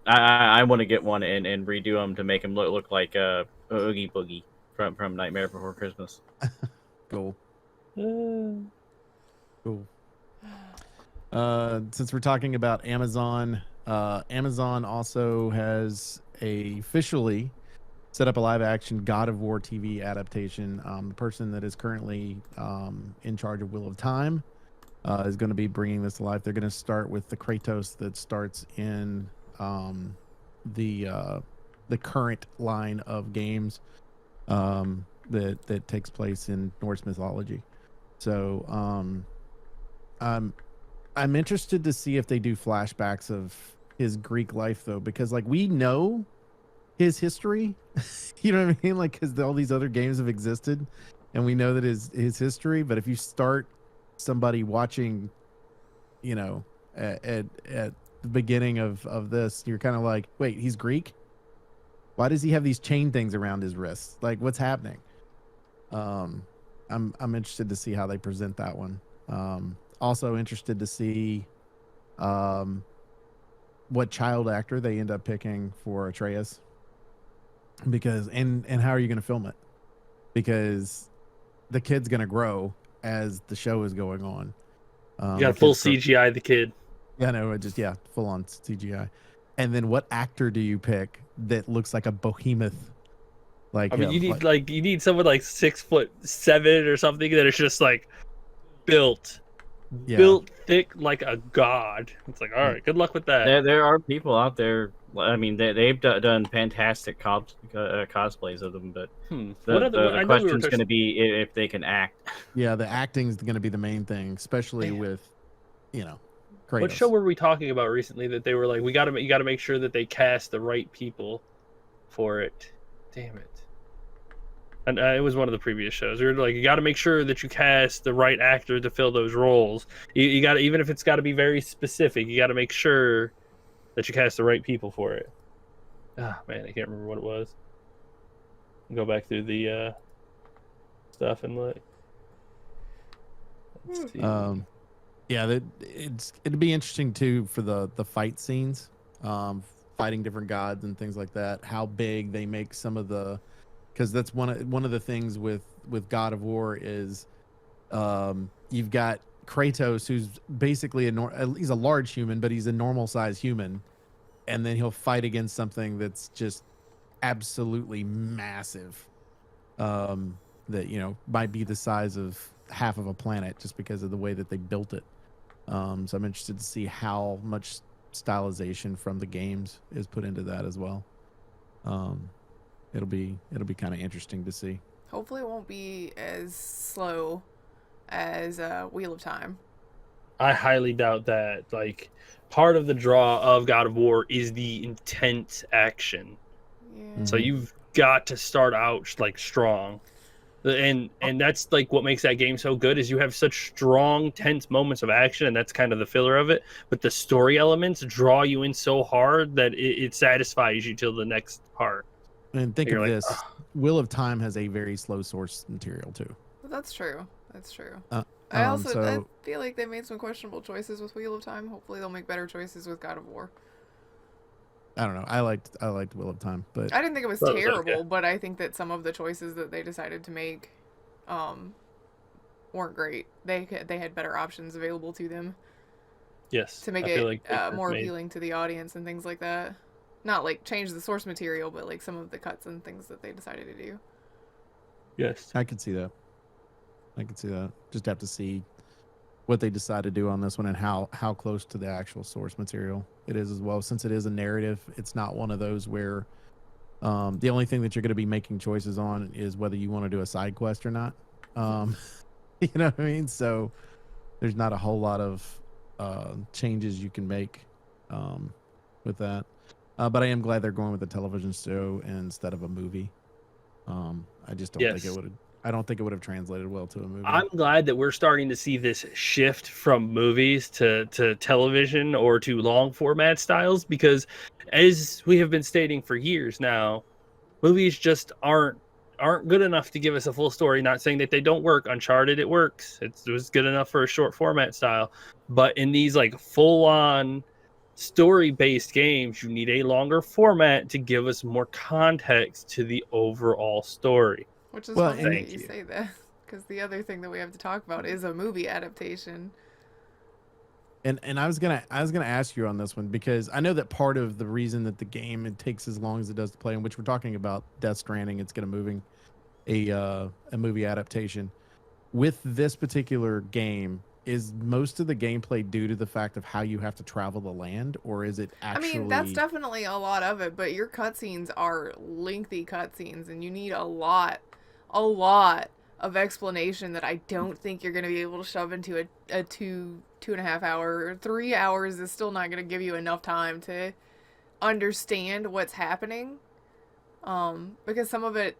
I want to get one and redo him to make him look like Oogie Boogie from Nightmare Before Christmas. Cool. Cool. Since we're talking about Amazon, Amazon also has officially set up a live-action God of War TV adaptation. The person that is currently in charge of Wheel of Time is going to be bringing this to life. They're going to start with the Kratos that starts in the current line of games that takes place in Norse mythology. So I'm interested to see if they do flashbacks of his Greek life, though, because like we know his history. You know what I mean? Like, because all these other games have existed and we know that his history. But if you start somebody watching, you know, at the beginning of this, you're kind of like, wait, he's Greek? Why does he have these chain things around his wrists? Like, what's happening? I'm interested to see how they present that one. Also interested to see what child actor they end up picking for Atreus, because and how are you going to film it? Because the kid's going to grow as the show is going on. You got full CGI the kid. Yeah, no, full on CGI. And then what actor do you pick that looks like a behemoth? Like, I mean, you need someone like 6'7" or something that is just like built thick like a god. It's like, all right, good luck with that. There are people out there. I mean, they've done fantastic cosplays of them, but the question's going to be if they can act. Yeah, the acting's going to be the main thing, especially with, you know, Kratos. What show were we talking about recently that they were like, you got to make sure that they cast the right people for it? Damn it. And it was one of the previous shows. You're like, you got to make sure that you cast the right actor to fill those roles. You got to, even if it's got to be very specific, you got to make sure that you cast the right people for it. Ah, man, I can't remember what it was. Go back through the stuff and look. Let's see. Yeah, it'd be interesting too for the fight scenes, fighting different gods and things like that. How big they make some of the, because that's one of the things with God of War is, you've got Kratos, who's basically he's a large human, but he's a normal size human, and then he'll fight against something that's just absolutely massive, that, you know, might be the size of half of a planet just because of the way that they built it. So I'm interested to see how much stylization from the games is put into that as well. It'll be kind of interesting to see. Hopefully it won't be as slow as Wheel of Time. I highly doubt that. Like, part of the draw of God of War is the intense action. Yeah. So you've got to start out like strong. And that's like what makes that game so good is you have such strong, tense moments of action, and that's kind of the filler of it. But the story elements draw you in so hard that it satisfies you till the next part. And think of like, this: Wheel of Time has a very slow source material too. That's true. That's true. I I feel like they made some questionable choices with Wheel of Time. Hopefully they'll make better choices with God of War. I don't know. I liked Wheel of Time, but I didn't think it was terrible, but I think that some of the choices that they decided to make weren't great. They had better options available to them. Yes. To make it more appealing to the audience and things like that. Not like change the source material, but like some of the cuts and things that they decided to do. Yes. I could see that. Just have to see what they decide to do on this one and how close to the actual source material it is as well. Since it is a narrative, it's not one of those where the only thing that you're going to be making choices on is whether you want to do a side quest or not. You know what I mean? So there's not a whole lot of changes you can make with that. But I am glad they're going with a television show instead of a movie. I just don't think it Yes. would. I don't think it would have translated well to a movie. I'm glad that we're starting to see this shift from movies to television or to long format styles, because as we have been stating for years now, movies just aren't good enough to give us a full story. Not saying that they don't work. Uncharted, it works. It was good enough for a short format style. But in these like full on story based games, you need a longer format to give us more context to the overall story. Which is Well, funny that thank you you. say that, because the other thing that we have to talk about is a movie adaptation. And I was gonna ask you on this one, because I know that part of the reason that the game it takes as long as it does to play, in which we're talking about Death Stranding, it's gonna moving a movie adaptation. With this particular game, is most of the gameplay due to the fact of how you have to travel the land, or is it actually? I mean, that's definitely a lot of it, but your cutscenes are lengthy cutscenes, and you need a lot of explanation that I don't think you're going to be able to shove into a 2.5 hour or 3 hours is still not going to give you enough time to understand what's happening. Because some of it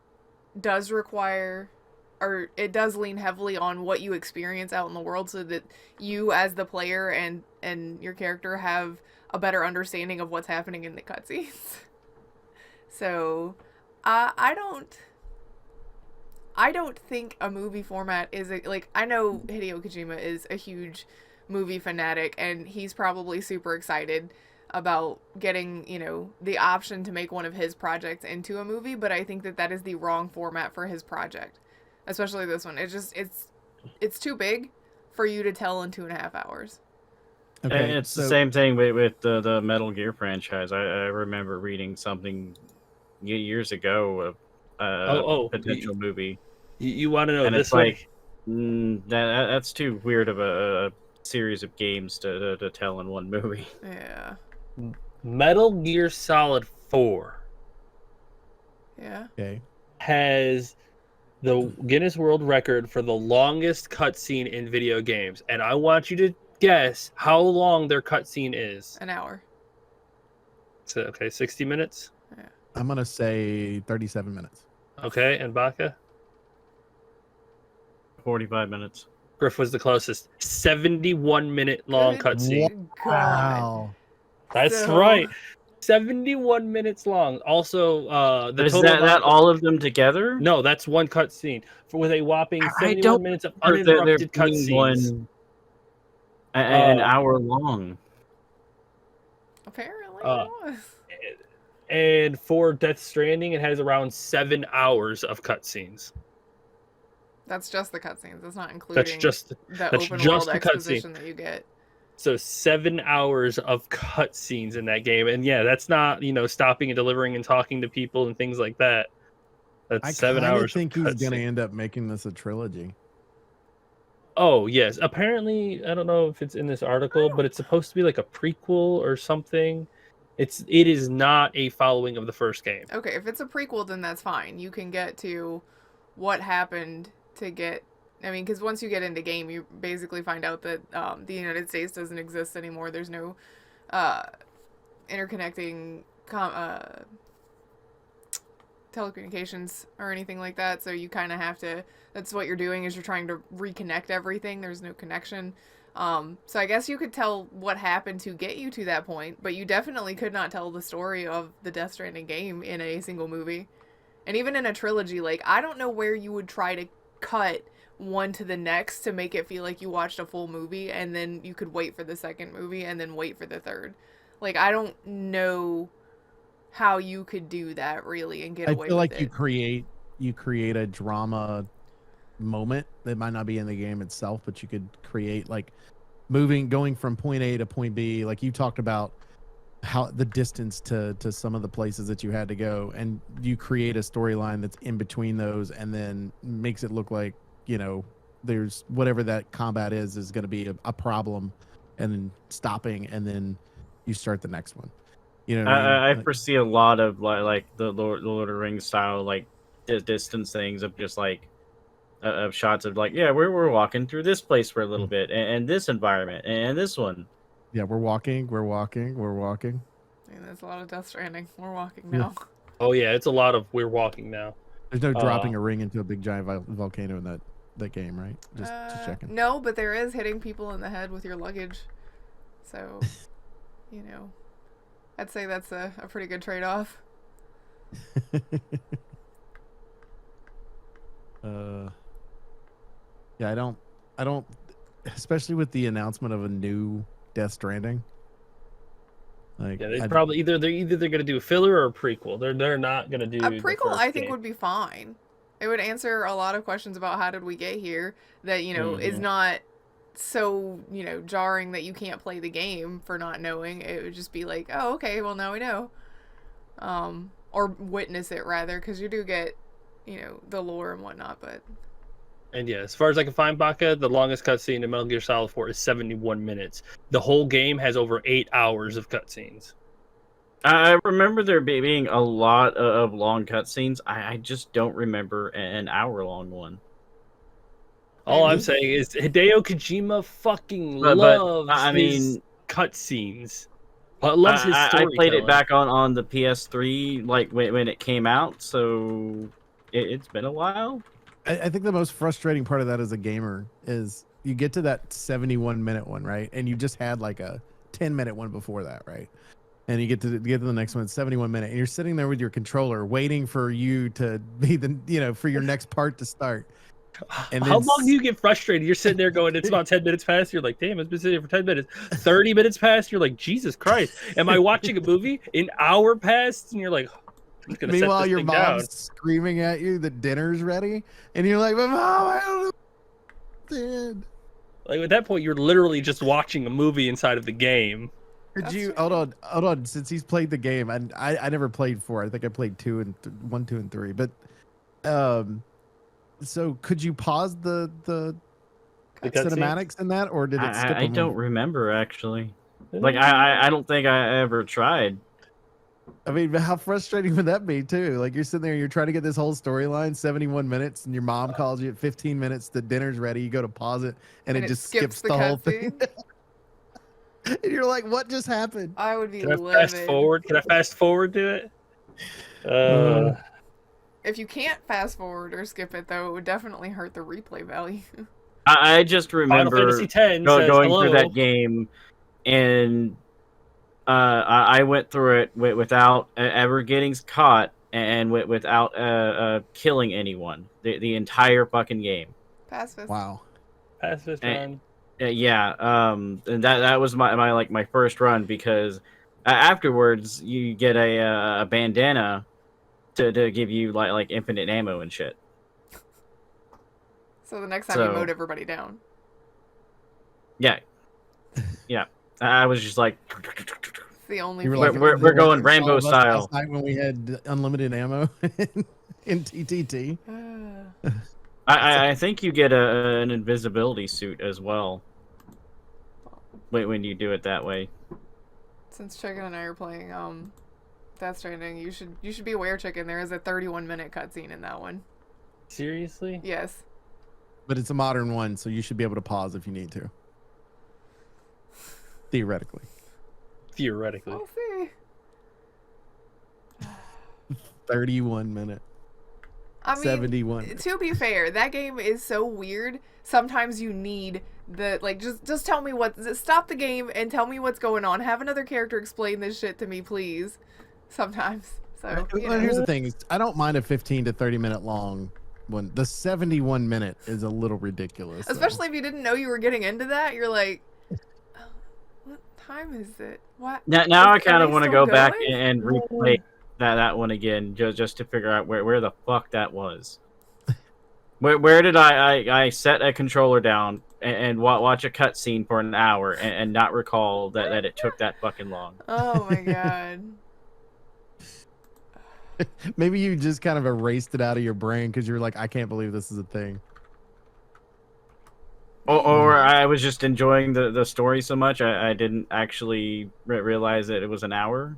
does require, or it does lean heavily on what you experience out in the world, so that you as the player and your character have a better understanding of what's happening in the cutscenes. So, I don't think a movie format is like, I know Hideo Kojima is a huge movie fanatic, and he's probably super excited about getting, the option to make one of his projects into a movie, but I think that is the wrong format for his project. Especially this one. It's too big for you to tell in 2.5 hours. Okay, And it's the same thing with the Metal Gear franchise. I remember reading something years ago of a potential movie. You want to know And this it's one? like, that's too weird of a series of games to tell in one movie. Yeah. Metal Gear Solid 4 Yeah. Okay. has the Guinness World Record for the longest cutscene in video games, and I want you to guess how long their cutscene is. An hour. So, okay, 60 minutes. I'm gonna say 37 minutes. Okay, and Baka? 45 minutes. Griff was the closest. 71-minute long Good cutscene. God. Wow. That's So- right. 71 minutes long. Also, the Is total that amount- all of them together? No, that's one cutscene with a whopping I 71 don't minutes of Or there uninterrupted being cutscenes. one an Uh, hour long. Apparently Uh, it was. And for Death Stranding, it has around 7 hours of cutscenes. That's just the cutscenes. That's not including That's just the that's open just world the cutscene. exposition that you get. So 7 hours of cutscenes in that game, and yeah, that's not stopping and delivering and talking to people and things like that. That's I 7 kind of hours. think of he's gonna cutscene. end up making this a trilogy. Oh yes, apparently I don't know if it's in this article, but it's supposed to be like a prequel or something. It is not a following of the first game. Okay, if it's a prequel, then that's fine. You can get to what happened to get. I mean, because once you get into game, you basically find out that the United States doesn't exist anymore. There's no interconnecting telecommunications or anything like that. So you kind of have to. That's what you're doing, is you're trying to reconnect everything. There's no connection. So I guess you could tell what happened to get you to that point, but you definitely could not tell the story of the Death Stranding game in a single movie. And even in a trilogy, like, I don't know where you would try to cut one to the next to make it feel like you watched a full movie, and then you could wait for the second movie and then wait for the third. Like, I don't know how you could do that really and get I away feel with like it. you create a drama moment that might not be in the game itself, but you could create like going from point A to point B. Like you talked about how the distance to some of the places that you had to go, and you create a storyline that's in between those, and then makes it look like there's whatever that combat is going to be a problem, and then stopping, and then you start the next one. What I I mean? foresee a lot of like the Lord of the Rings style, like distance things of just like of shots of like, yeah, we're walking through this place for a little bit, and this environment, and this one. Yeah, we're walking. I mean, there's a lot of Death Stranding. We're walking now. Oh yeah, it's a lot of we're walking now. There's no dropping a ring into a big giant volcano in that game, right? Just checking. No, but there is hitting people in the head with your luggage. So, you know, I'd say that's a pretty good trade-off. Yeah, I don't, especially with the announcement of a new Death Stranding. Like, Yeah, they probably either they're gonna do a filler or a prequel. They're not gonna do A the prequel, first I think, game. would be fine. It would answer a lot of questions about how did we get here that, you know, is not so, you know, jarring that you can't play the game for not knowing. It would just be like, oh, okay, well, now we know. Or witness it, rather, because you do get, you know, the lore and whatnot, but... And yeah, as far as I can find, Baka, the longest cutscene in Metal Gear Solid 4 is 71 minutes. The whole game has over 8 hours of cutscenes. I remember there being a lot of long cutscenes. I just don't remember an hour-long one. All I'm saying is Hideo Kojima fucking But, loves I his mean, cutscenes. Loves his I storytelling. played it back on the PS3, like when it came out, so it's been a while. I think the most frustrating part of that as a gamer is you get to that 71-minute one, right? And you just had like a 10-minute one before that, right? And you get to the next one, 71 minute, and you're sitting there with your controller waiting for you to be for your next part to start. And how long do you get frustrated? You're sitting there going, it's about 10 minutes past. You're like, damn, it's been sitting here for 10 minutes. 30 minutes past. You're like, Jesus Christ. Am I watching a movie? An hour passed, and you're like, I'm just gonna set meanwhile, this your thing mom's down. screaming at you that dinner's ready, and you're like, but Mom, I don't know. Like at that point, you're literally just watching a movie inside of the game. Could you hold on? Since he's played the game, and I never played 4. I think I played 1, 2, and 3. But so could you pause the cinematics in that, or did it skip? I don't remember actually. Like I don't think I ever tried. I mean, how frustrating would that be too? Like you're sitting there, you're trying to get this whole storyline, 71 minutes, and your mom calls you at 15 minutes. The dinner's ready. You go to pause it, and it just skips the whole thing. And you're like, what just happened? I would be Can I livid. fast forward? Can I fast forward to it? If you can't fast forward or skip it, though, it would definitely hurt the replay value. I just remember Final Fantasy X going hello. through that game, and I went through it without ever getting caught and without killing anyone. The entire fucking game. Pacifist. Wow. Pacifist And- run. Yeah, and that was my first run, because afterwards you get a bandana to give you like infinite ammo and shit. So the next time you mowed everybody down. Yeah, I was just like, It's the only. You were feature. like, we're going all Rambo of us style. Last night when we had unlimited ammo in TTT. I think you get an invisibility suit as well. When you do it that way. Since Chicken and I are playing Death Stranding, you should be aware, Chicken. There is a 31-minute cutscene in that one. Seriously? Yes. But it's a modern one, so you should be able to pause if you need to. Theoretically. Theoretically. We'll see. 31 minute. I mean, 71. to be fair, that game is so weird. Sometimes you need just tell me stop the game and tell me what's going on. Have another character explain this shit to me, please. Sometimes. So Well, here's the thing: is I don't mind a 15 to 30 minute long one. The 71 minute is a little ridiculous. though. especially if you didn't know you were getting into that, you're like, oh, what time is it? What? Now I Are kind of they want to still go back going? and replay that one again, just to figure out where the fuck that was. Where did I set a controller down and watch a cutscene for an hour and not recall that it took that fucking long? Oh my god. Maybe you just kind of erased it out of your brain because you're like, I can't believe this is a thing. Or I was just enjoying the story so much I didn't actually realize that it was an hour.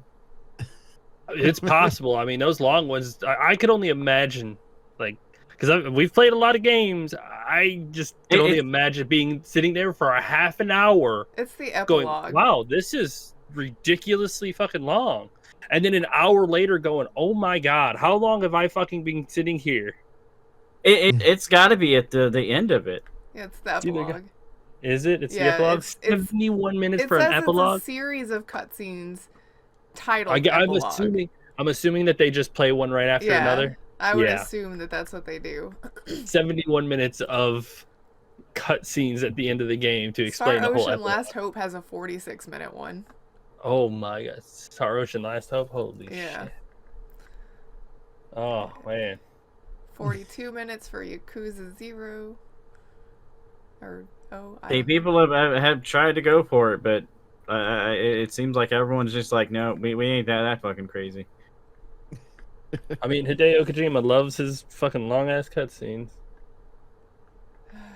It's possible. I mean, those long ones, I could only imagine, like, because we've played a lot of games. I just can only imagine sitting there for a half an hour. It's the Going, epilogue. wow, this is ridiculously fucking long. And then an hour later going, oh my god, how long have I fucking been sitting here? It's got to be at the end of it. Yeah, it's the epilogue. Is it? It's Yeah, the epilogue? it's 71 minutes it for an says epilogue? It's a series of cutscenes titled I'm epilogue. assuming that they just play one right after another. I would assume that that's what they do. 71 minutes of cutscenes at the end of the game to explain the whole epilogue. Last Hope has a 46-minute one. Oh my god. Star Ocean Last Hope? Holy yeah. shit. Oh, man. 42 minutes for Yakuza 0. People have tried to go for it, but it seems like everyone's just like, no, we ain't that fucking crazy. I mean, Hideo Kojima loves his fucking long-ass cutscenes.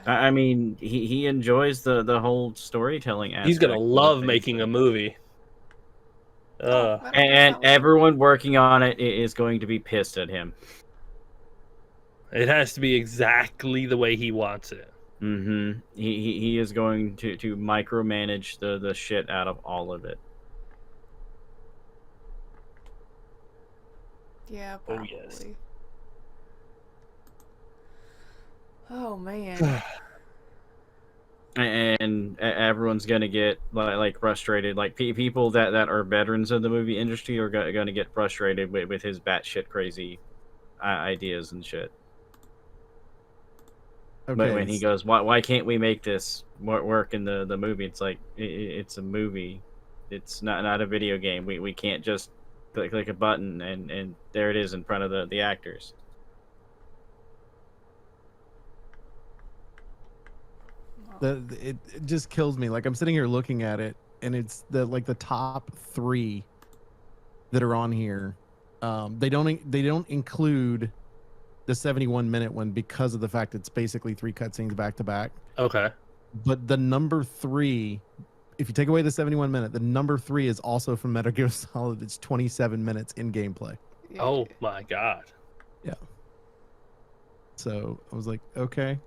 I mean, he enjoys the whole storytelling aspect. He's gonna love making a movie. And everyone working on it is going to be pissed at him. It has to be exactly the way he wants it. Mm-hmm. He is going to micromanage the shit out of all of it. Yeah, probably. Oh, yes. Oh, man. And everyone's gonna get like frustrated. Like people that are veterans of the movie industry are gonna get frustrated with his batshit crazy ideas and shit. Okay. But when he goes, why can't we make this work in the movie? It's like it's a movie. It's not a video game. We can't just click a button and there it is in front of the actors. It just kills me. Like, I'm sitting here looking at it, and it's the top 3 that are on here. They don't include the 71-minute one because of the fact it's basically 3 cutscenes back to back. Okay. But the number 3, if you take away the 71-minute, the number 3 is also from Metal Gear Solid. It's 27 minutes in gameplay. Yeah. Oh my god. Yeah. So I was like, okay.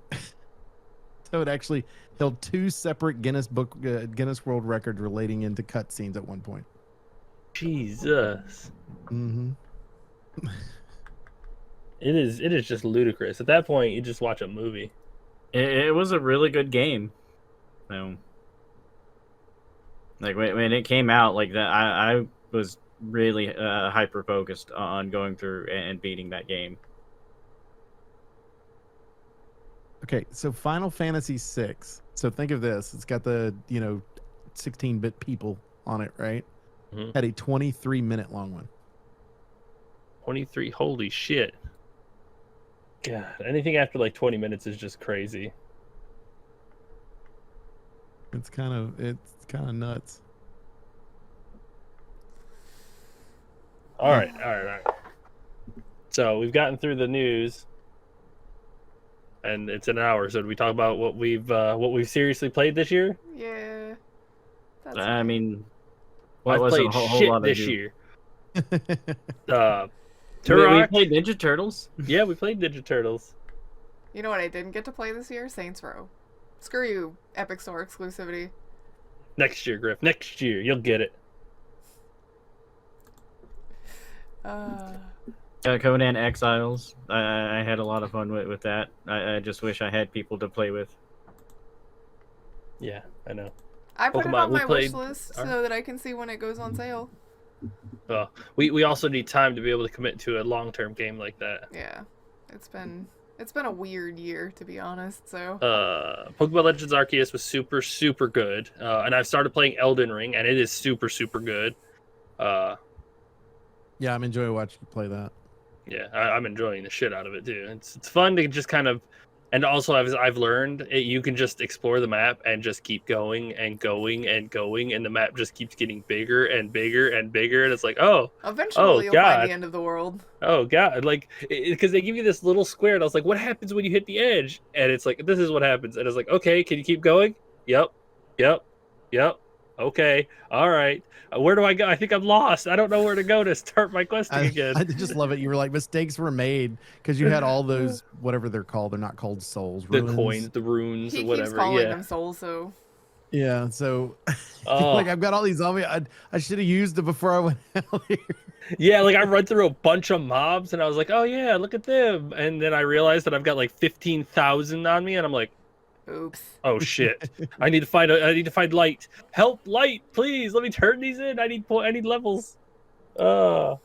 So it actually held 2 separate Guinness World Records relating into cutscenes at one point. Jesus. Mm-hmm. It is just ludicrous. At that point, you just watch a movie. It was a really good game. Like when it came out, like that, I was really hyper focused on going through and beating that game. Okay, so Final Fantasy VI. So think of this. It's got the, 16-bit people on it, right? Mm-hmm. Had a 23-minute long one. 23. Holy shit. God, anything after like 20 minutes is just crazy. It's kind of nuts. All right. So we've gotten through the news. And it's an hour, so do we talk about what we've seriously played this year? Yeah. I mean, I've played shit this year. We played Ninja Turtles. Yeah, we played Ninja Turtles. You know what I didn't get to play this year? Saints Row. Screw you, Epic Store exclusivity. Next year, Griff. Next year, you'll get it. Conan Exiles. I had a lot of fun with that. I just wish I had people to play with. Yeah, I know. I put it on my wish list so that I can see when it goes on sale. Well, we also need time to be able to commit to a long-term game like that. Yeah, it's been a weird year, to be honest. So Pokemon Legends Arceus was super, super good, and I've started playing Elden Ring, and it is super, super good. Yeah, I'm enjoying watching you play that. Yeah, I'm enjoying the shit out of it too. It's fun to just kind of, and also I've learned you can just explore the map and just keep going and going and going, and the map just keeps getting bigger and bigger and bigger, and it's like, eventually you'll find the end of the world. Oh god, like because they give you this little square, and I was like, what happens when you hit the edge? And it's like, this is what happens, and it's like, okay, can you keep going? Yep. okay, all right. Where do I go? I think I'm lost. I don't know where to go to start my questing again. I just love it. You were like, mistakes were made because you had all those, whatever they're called. They're not called souls. The Ruins. coins, the runes, He or keeps whatever. calling Yeah. them souls, so Yeah. So, Oh, like, I've got all these on me. I should have used them before I went out here. yeah. Like I run through a bunch of mobs, and I was like, oh yeah, look at them. And then I realized that I've got like 15,000 on me, and I'm like, oops. oh shit. I need to find light. Help, light, please. Let me turn these in. I need levels. I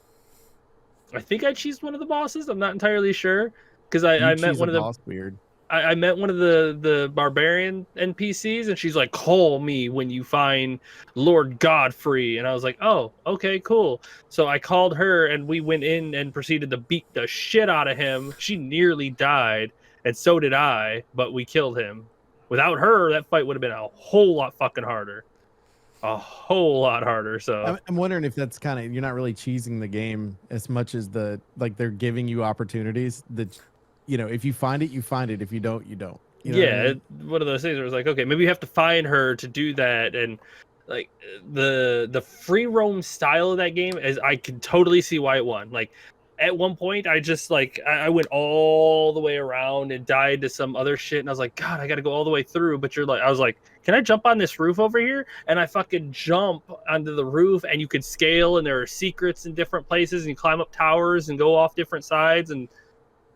think I cheesed one of the bosses. I'm not entirely sure because I met one of the boss weird. I met one of the barbarian NPCs, and she's like, call me when you find Lord Godfrey. And I was like, oh, okay, cool. So I called her, and we went in and proceeded to beat the shit out of him. She nearly died, and so did I, but we killed him. Without her, that fight would have been a whole lot fucking harder. A whole lot harder. So I'm wondering if that's kind of, you're not really cheesing the game as much as they're giving you opportunities that, if you find it, you find it. If you don't, you don't. You know what I mean? one of those things where it's like, okay, maybe you have to find her to do that. And like the free roam style of that game is, I can totally see why it won. Like at one point I just like I went all the way around and died to some other shit, and I was like, God, I gotta go all the way through. But I was like, can I jump on this roof over here? And I fucking jump onto the roof, and you can scale, and there are secrets in different places, and you climb up towers and go off different sides, and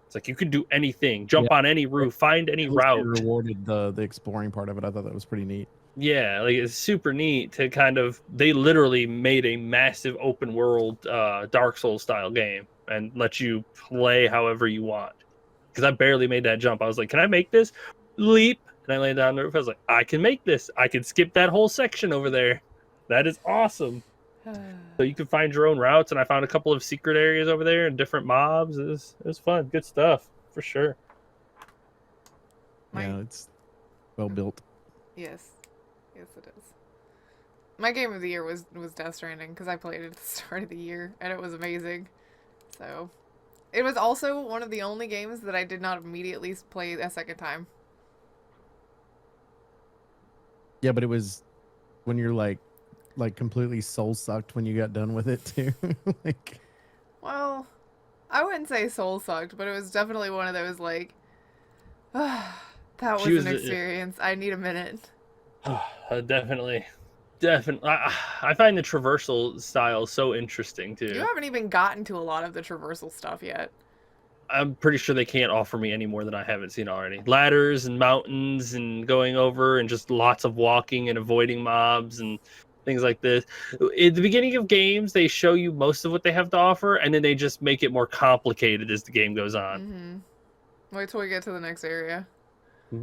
it's like you can do anything, jump on any roof, find any route. Rewarded the exploring part of it. I thought that was pretty neat. Yeah, like it's super neat to kind of, they literally made a massive open world Dark Souls style game and let you play however you want. Because I barely made that jump. I was like, can I make this leap? And I landed on the roof. I was like, I can make this. I can skip that whole section over there. That is awesome. So you can find your own routes, and I found a couple of secret areas over there and different mobs. It was fun. Good stuff, for sure. Yeah, it's well built. Yes. Yes, it is. My game of the year was Death Stranding, because I played it at the start of the year, and it was amazing. So, it was also one of the only games that I did not immediately play a second time. Yeah, but it was when you're like completely soul sucked when you got done with it too. Like, well, I wouldn't say soul sucked, but it was definitely one of those like, that was an experience. I need a minute. Definitely. I find the traversal style so interesting too. You haven't even gotten to a lot of the traversal stuff yet. I'm pretty sure they can't offer me any more than I haven't seen already. Ladders and mountains and going over and just lots of walking and avoiding mobs and things like this. At the beginning of games, they show you most of what they have to offer, and then they just make it more complicated as the game goes on. Mm-hmm. Wait till we get to the next area.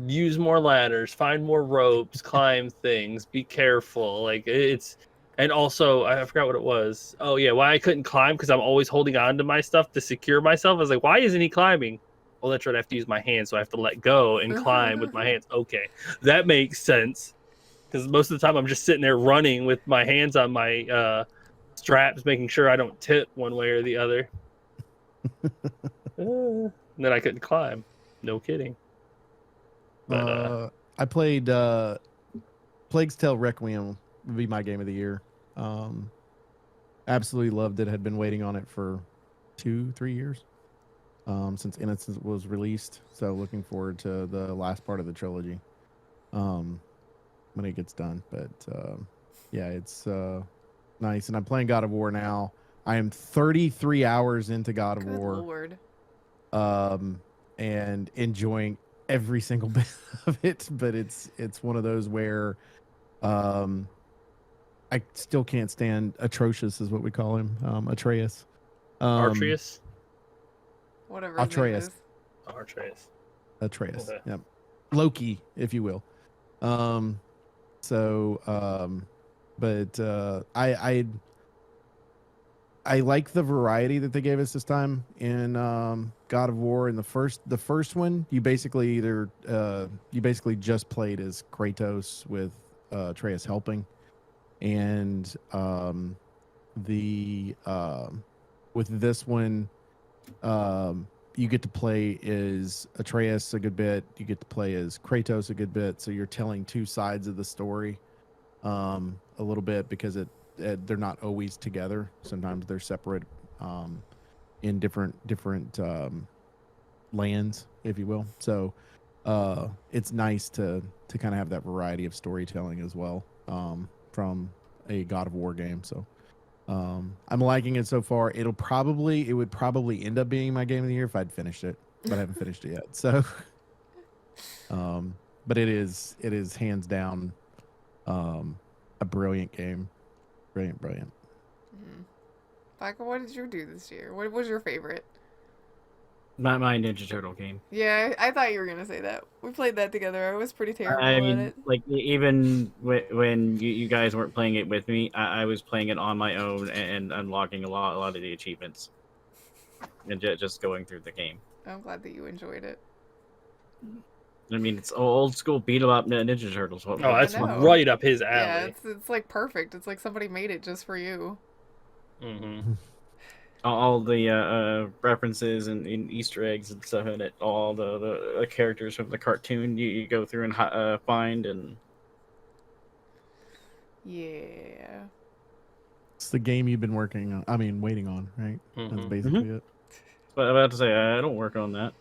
Use more ladders, find more ropes, climb things, be careful. Like it's, and also I forgot what it was. Oh yeah, why I couldn't climb, because I'm always holding on to my stuff to secure myself. I was like, why isn't he climbing? Well, that's right, I have to use my hands, so I have to let go and climb with my hands. Okay, that makes sense. Because most of the time I'm just sitting there running with my hands on my straps, making sure I don't tip one way or the other. And then I couldn't climb. No kidding. But, I played Plague's Tale Requiem would be my game of the year. Absolutely loved it. Had been waiting on it for 2-3 years since Innocence was released. So looking forward to the last part of the trilogy when it gets done. But yeah, it's nice. And I'm playing God of War now. I am 33 hours into God of War. Lord. And enjoying every single bit of it, but it's one of those where I still can't stand Atrocious is what we call him. Atreus. Artreus? Whatever. Atreus. Artreus. Atreus. Okay. Yep. Loki, if you will. But I like the variety that they gave us this time in God of War. In the first one, you basically just played as Kratos with Atreus helping, and with this one, you get to play as Atreus a good bit. You get to play as Kratos a good bit. So you're telling two sides of the story. a little bit because they're not always together. Sometimes they're separate in different lands, if you will. So it's nice to kind of have that variety of storytelling as well from a God of War game. So I'm liking it so far. It would probably end up being my game of the year if I'd finished it, but I haven't finished it yet. So but it is hands down a brilliant game. Brilliant. Michael, what did you do this year? What was your favorite? My Ninja Turtle game. Yeah, I thought you were gonna say that. We played that together. I was pretty terrible I at mean, it. like when you guys weren't playing it with me, I was playing it on my own and unlocking a lot of the achievements, and just going through the game. I'm glad that you enjoyed it. I mean, it's old school beat 'em up Ninja Turtles. Oh, that's know. right up his Yeah, alley. it's like perfect. It's like somebody made it just for you. Mm-hmm. All the references and Easter eggs and stuff in it. All the characters from the cartoon you go through and find and. Yeah. It's the game you've been waiting on, right? That's Mhm. basically it. But I'm about to say I don't work on that.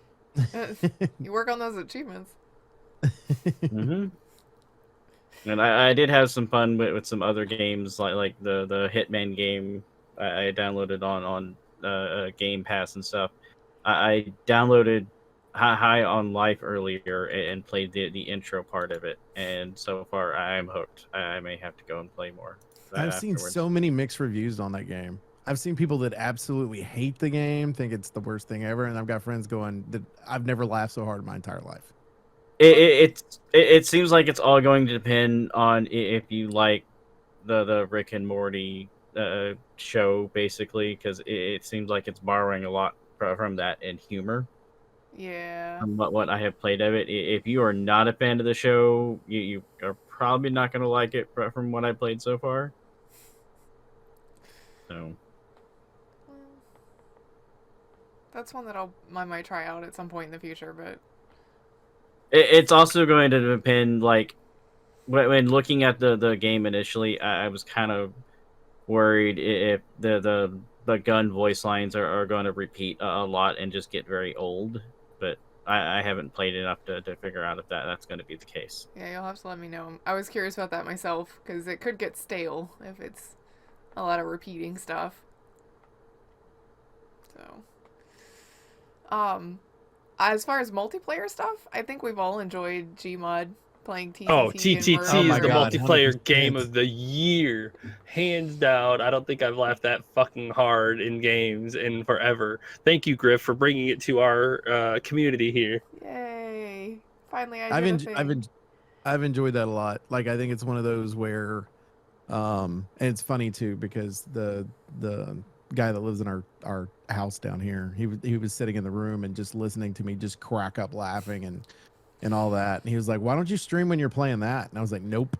You work on those achievements. Mm-hmm. And I did have some fun with some other games like the Hitman game I downloaded on Game Pass and stuff. I downloaded High on Life earlier and played the intro part of it, and so far I'm hooked. I may have to go and play more. I've seen afterwards. so many mixed reviews on that game. I've seen people that absolutely hate the game, think it's the worst thing ever, and I've got friends going that I've never laughed so hard in my entire life. It seems like it's all going to depend on if you like the Rick and Morty show, basically, because it seems like it's borrowing a lot from that in humor. Yeah. From what I have played of it, if you are not a fan of the show, you are probably not going to like it from what I played so far. So. That's one that I might try out at some point in the future, but It's also going to depend, like, when looking at the game initially, I was kind of worried if the gun voice lines are going to repeat a lot and just get very old. But I haven't played enough to figure out if that's going to be the case. yeah, you'll have to let me know. I was curious about that myself, because it could get stale if it's a lot of repeating stuff. So, as far as multiplayer stuff, I think we've all enjoyed Gmod playing TTT. Oh, and TTT Murder. is Oh my the God, multiplayer 100%. game of the year, hands down. I don't think I've laughed that fucking hard in games in forever. Thank you, Griff, for bringing it to our community here. Yay! Finally, I I've did a enj- thing. I've enjoyed that a lot. Like, I think it's one of those where and it's funny too because the guy that lives in our house down here, he was sitting in the room and just listening to me just crack up laughing and all that, and he was like, why don't you stream when you're playing that? And I was like, nope,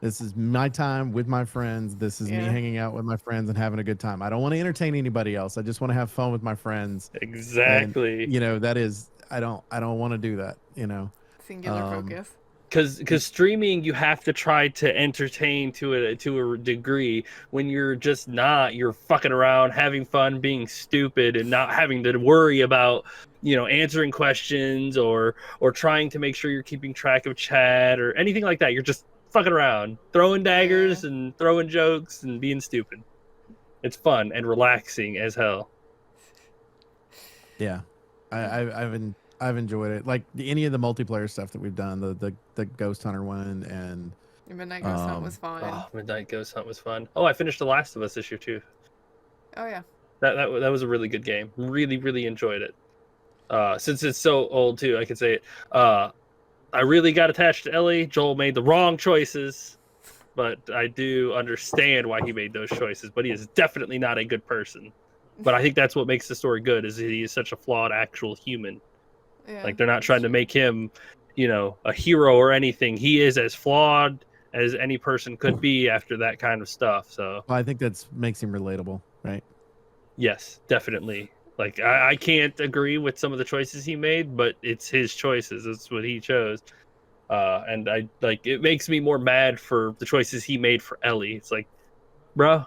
this is my time with my friends. This is me Yeah. hanging out with my friends and having a good time. I don't want to entertain anybody else. I just want to have fun with my friends. Exactly. And, you know, that is, I don't want to do that, you know. Singular focus. Because streaming, you have to try to entertain to a degree. When you're just not, you're fucking around, having fun, being stupid, and not having to worry about, you know, answering questions or trying to make sure you're keeping track of chat or anything like that. You're just fucking around, throwing daggers and throwing jokes and being stupid. It's fun and relaxing as hell. Yeah, I've enjoyed it. Like any of the multiplayer stuff that we've done, the Ghost Hunter one, and Midnight Ghost Hunt was fun. Oh, Midnight Ghost Hunt was fun. Oh, I finished The Last of Us this year too. Oh yeah. That was a really good game. Really enjoyed it. Since it's so old too, I could say it. I really got attached to Ellie. Joel made the wrong choices, but I do understand why he made those choices. But he is definitely not a good person. But I think that's what makes the story good, is he is such a flawed actual human. Yeah. Like, they're not trying to make him, you know, a hero or anything. He is as flawed as any person could be after that kind of stuff. So well, I think that's makes him relatable, right? yes, definitely. Like, I can't agree with some of the choices he made, but it's his choices. It's what he chose. And I like it makes me more mad for the choices he made for Ellie. It's like, bro,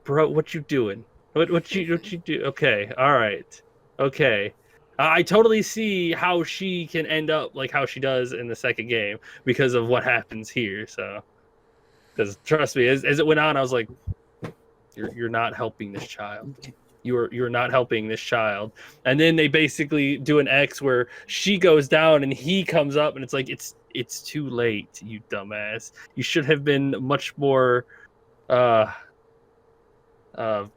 what you doing? What you do? Okay, all right, okay. I totally see how she can end up like how she does in the second game because of what happens here. So, because trust me, as it went on, I was like, you're not helping this child. You're not helping this child. And then they basically do an X where she goes down and he comes up, and it's like it's too late, you dumbass. You should have been much more can't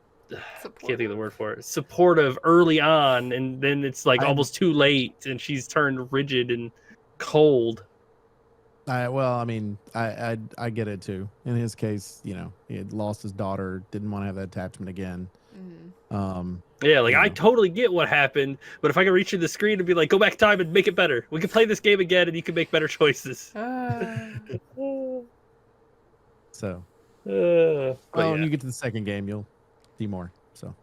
think of the word for it. Supportive early on, and then it's like almost too late, and she's turned rigid and cold. Well, I mean, I get it too. In his case, you know, he had lost his daughter, didn't want to have that attachment again. Yeah, like I totally get what happened, but if I could reach in the screen and be like, go back in time and make it better, we can play this game again, and you can make better choices. So, yeah. when you get to the second game, you'll see more. So,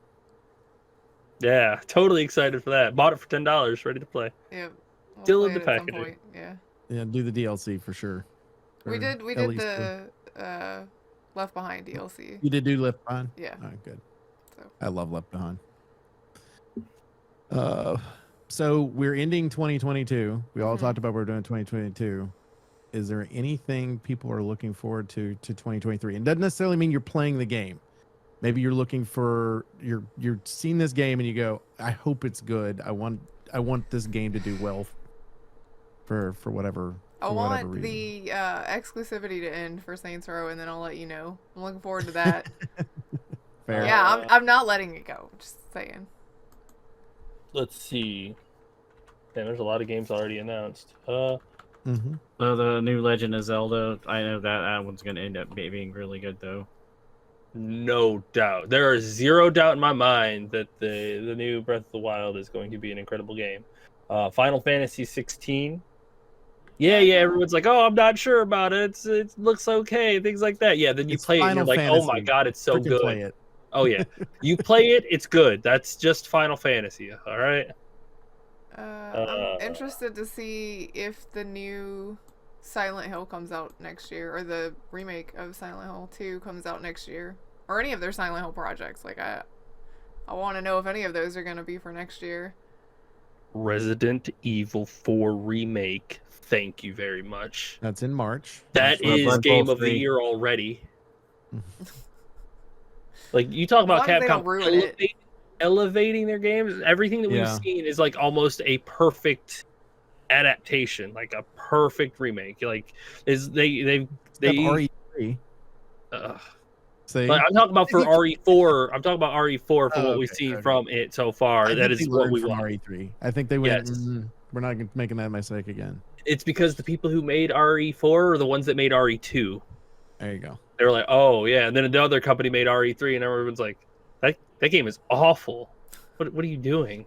yeah, totally excited for that. Bought it for $10, ready to play. Yeah, Still in the packaging. Yeah, do the DLC for sure. We did the Left Behind DLC. You did do Left Behind? Yeah. All right, good. So. I love Left Behind. So we're ending 2022. We all talked about what we're doing 2022. Is there anything people are looking forward to 2023? And doesn't necessarily mean you're playing the game. Maybe you're looking for you're seeing this game and you go, I hope it's good. I want this game to do well for whatever. I want the exclusivity to end for Saints Row, and then I'll let you know. I'm looking forward to that. Fair. Yeah, I'm not letting it go. Just saying. Let's see. Damn, there's a lot of games already announced. So the new Legend of Zelda, I know that one's going to end up being really good, though. No doubt. There is zero doubt in my mind that the new Breath of the Wild is going to be an incredible game. Final Fantasy 16. Yeah, everyone's like, oh, I'm not sure about it. It looks okay, things like that. Yeah, then you play it and you're like, oh my god, it's so good. Play it. Oh yeah, you play it, it's good. That's just Final Fantasy, all right? I'm interested to see if the new Silent Hill comes out next year, or the remake of Silent Hill 2 comes out next year, or any of their Silent Hill projects. Like I want to know if any of those are going to be for next year. Resident Evil 4 remake. Thank you very much. That's in March. That is Game of the Year already. Like, you talk about Capcom elevating their games. Everything that we've seen is like almost a perfect adaptation, like a perfect remake. Like, is they RE3. Like, I'm talking about for RE4. I'm talking about RE4 for what we've seen from it so far. That is what we want. RE3. I think they went. We're not making that mistake again. It's because the people who made RE4 are the ones that made RE2. There you go. They were like, oh yeah, and then another company made RE3, and everyone's like, that game is awful. What are you doing?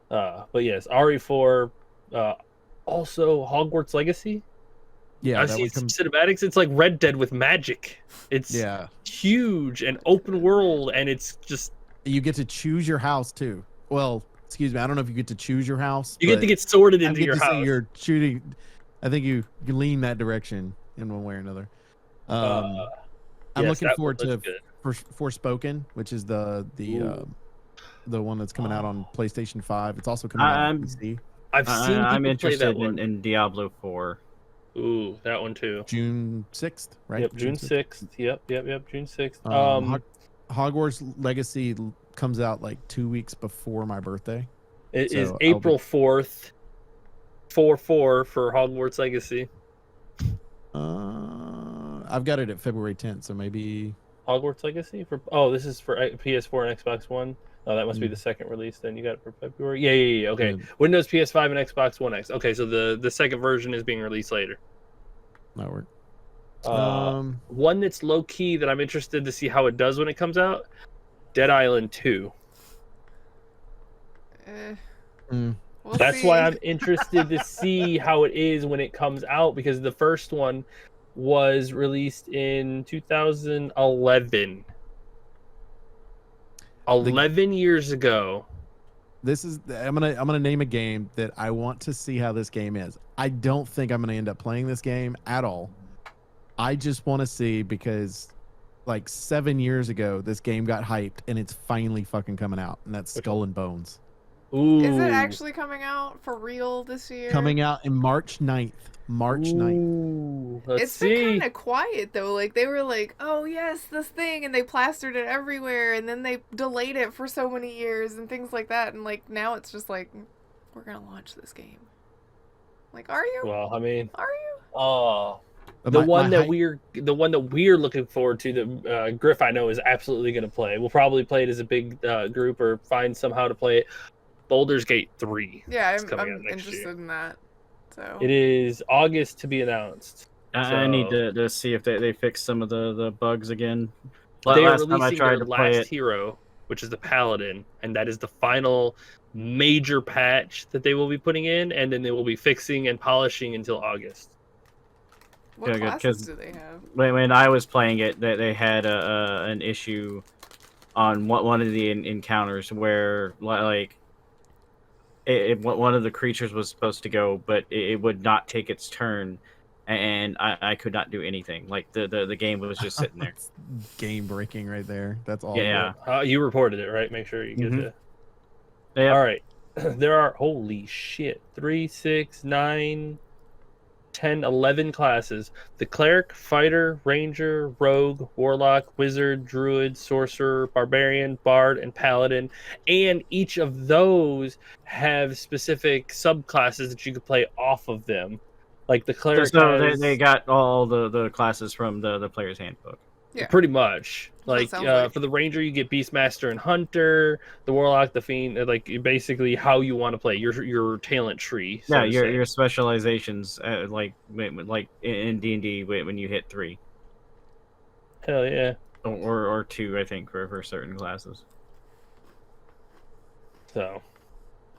But yes, RE4. Also, Hogwarts Legacy. Yeah, I've seen some cinematics. It's like Red Dead with magic. It's huge and open world, and it's just you get to choose your house too. Well, excuse me, I don't know if you get to choose your house. You get to get sorted into your house. You're shooting. I think you lean that direction in one way or another. I'm looking forward to Forspoken, which is the one that's coming out on PlayStation 5. It's also coming out on PC. I'm interested in Diablo 4. Ooh, that one too. June 6th, right? Yep, June 6th. Yep, June 6th. Hogwarts Legacy comes out like 2 weeks before my birthday. It is April 4th. 4/4 for Hogwarts Legacy. I've got it at February 10th, so maybe Hogwarts Legacy this is for PS4 and Xbox One. Oh, that must be the second release. Then you got it for February. Yeah. Okay, Windows, PS5, and Xbox One X. Okay, so the second version is being released later. That worked. One that's low key that I'm interested to see how it does when it comes out. Dead Island 2. That's why I'm interested to see how it is when it comes out, because the first one was released in 2011. 11 years ago. I'm gonna name a game that I want to see how this game is. I don't think I'm gonna end up playing this game at all. I just want to see, because like 7 years ago this game got hyped and it's finally fucking coming out, and that's Skull and Bones. Ooh. Is it actually coming out for real this year? Coming out in March 9th. March 9th. Ooh, let's It's see. been kind of quiet though. Like they were like, "Oh yes, this thing," and they plastered it everywhere, and then they delayed it for so many years and things like that. And like now it's just like, we're gonna launch this game. Like, are you? Well, I mean, Are you? oh, But the my one that hype- we're looking forward to, that Griff I know is absolutely going to play. We'll probably play it as a big group or find somehow to play it. Baldur's Gate 3. Yeah, It's coming out I'm next interested year. in that. So It is August to be announced. I need So- to see if they fix some of the bugs again. They are Last time I releasing tried their to play last it, hero, which is the Paladin, and that is the final major patch that they will be putting in, and then they will be fixing and polishing until August. what good, classes 'cause- do they have? when I was playing it, they had an issue on one of the encounters where like one of the creatures was supposed to go, but it would not take its turn, and I could not do anything. Like the game was just sitting there. It's game breaking right there. That's all. Yeah. You reported it, right? Make sure you get Mhm. it. Yep. All right. There are, holy shit, 3, 6, 9, 10, 11 classes. The cleric, fighter, ranger, rogue, warlock, wizard, druid, sorcerer, barbarian, bard, and paladin. And each of those have specific subclasses that you could play off of them. Like the cleric So has, they got all the classes from the player's handbook. Yeah. pretty much. That's what it Like, sounds like. for the ranger, you get beastmaster and hunter. The warlock, the fiend, like basically how you want to play your talent tree. So Yeah, to your say. your specializations, like in D&D when you hit 3 Hell yeah. or 2, I think, for certain classes. So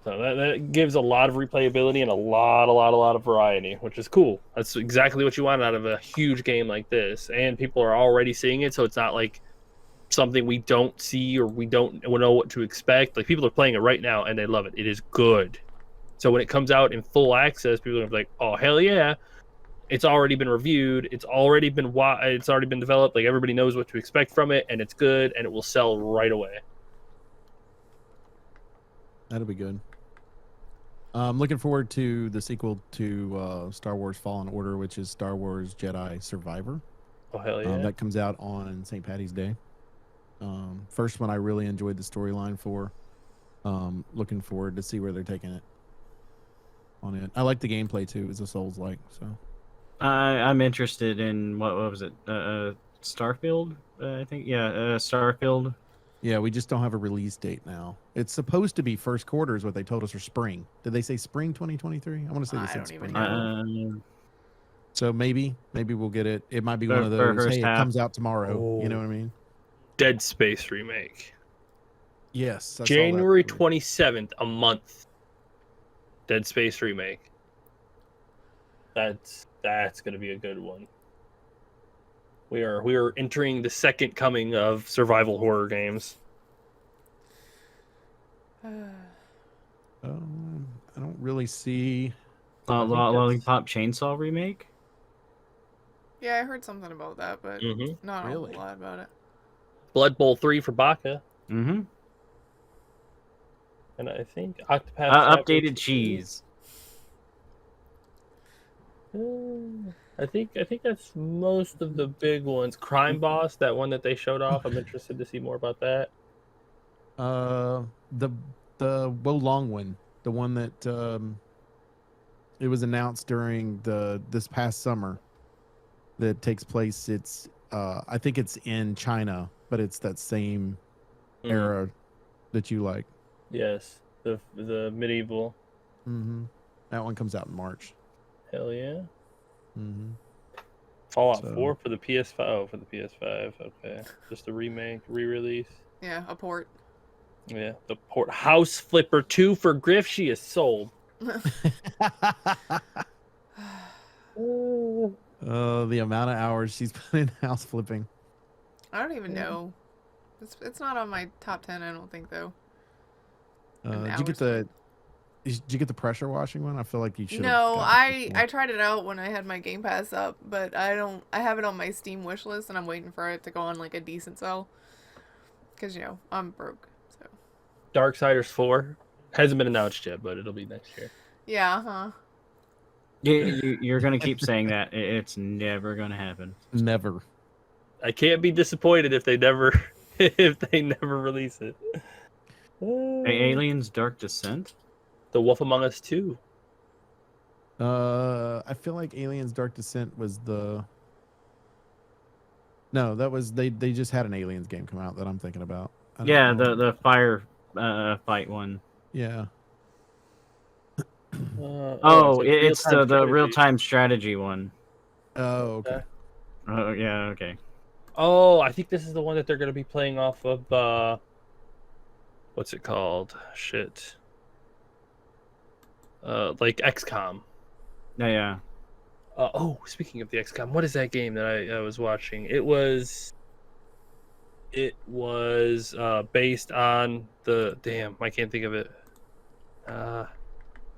that gives a lot of replayability and a lot of variety, which is cool. That's exactly what you want out of a huge game like this. And people are already seeing it, so it's not like something we don't see or we don't know what to expect. Like, people are playing it right now and they love it. It is good. So when it comes out in full access, people are gonna be like, "Oh hell yeah!" It's already been reviewed. It's already been developed. Like, everybody knows what to expect from it, and it's good, and it will sell right away. That'll be good. I'm looking forward to the sequel to Star Wars Fallen Order, which is Star Wars Jedi Survivor. Oh hell yeah! That comes out on St. Patty's Day. First one I really enjoyed the storyline for. Looking forward to see where they're taking it on it. I like the gameplay too. It's a Souls-like, so. I'm interested in what was it? Starfield, I think. Yeah, Starfield. Yeah, we just don't have a release date now. It's supposed to be first quarter is what they told us, or spring. Did they say spring 2023? I want to say they I said don't spring. even know. So maybe we'll get it. It might be one of For those, first hey, it half. comes out tomorrow. Oh. You know what I mean? Dead Space remake. Yes. I saw that. January 27th, a month. Dead Space remake. That's going to be a good one. We are entering the second coming of survival horror games. I don't really see. Lollipop Chainsaw remake. Yeah, I heard something about that, but Mm-hmm. not Really? a lot about it. Blood Bowl 3 for Baka. Mm-hmm. And I think Octopath Updated Traveler cheese. 2. I think that's most of the big ones. Crime Boss, that one that they showed off. I'm interested to see more about that. The Wo Long one, the one that it was announced during this past summer, that takes place. It's I think it's in China, but it's that same Mhm. era that you like. Yes, the medieval. Mm-hmm. That one comes out in March. Hell yeah. Mm-hmm. Fallout So- 4 for the PS5. Oh, for the PS5. Okay, just a remake, re-release. Yeah, a port. Yeah, the port House Flipper 2 for Griff. She is sold. The amount of hours she's put in house flipping. I don't even know. It's not on my top 10, I don't think, though. Did you get the pressure washing one? I feel like you should. No, I tried it out when I had my Game Pass up, but I have it on my Steam wish list, and I'm waiting for it to go on like a decent sale. Because I'm broke. So. Darksiders 4 hasn't been announced yet, but it'll be next year. Yeah, huh? You're gonna keep saying that. It's never gonna happen. Never. I can't be disappointed if they never release it. Aliens Dark Descent? The Wolf Among Us 2. I feel like Aliens Dark Descent was the. No, that was they just had an Aliens game come out that I'm thinking about. Yeah, the fire fight one. Yeah. It's the real-time strategy one. Oh, okay. Oh, yeah, okay. Oh, I think this is the one that they're going to be playing off of, what's it called? Shit. Like XCOM. Yeah. Speaking of the XCOM, what is that game that I was watching? It was based on I can't think of it.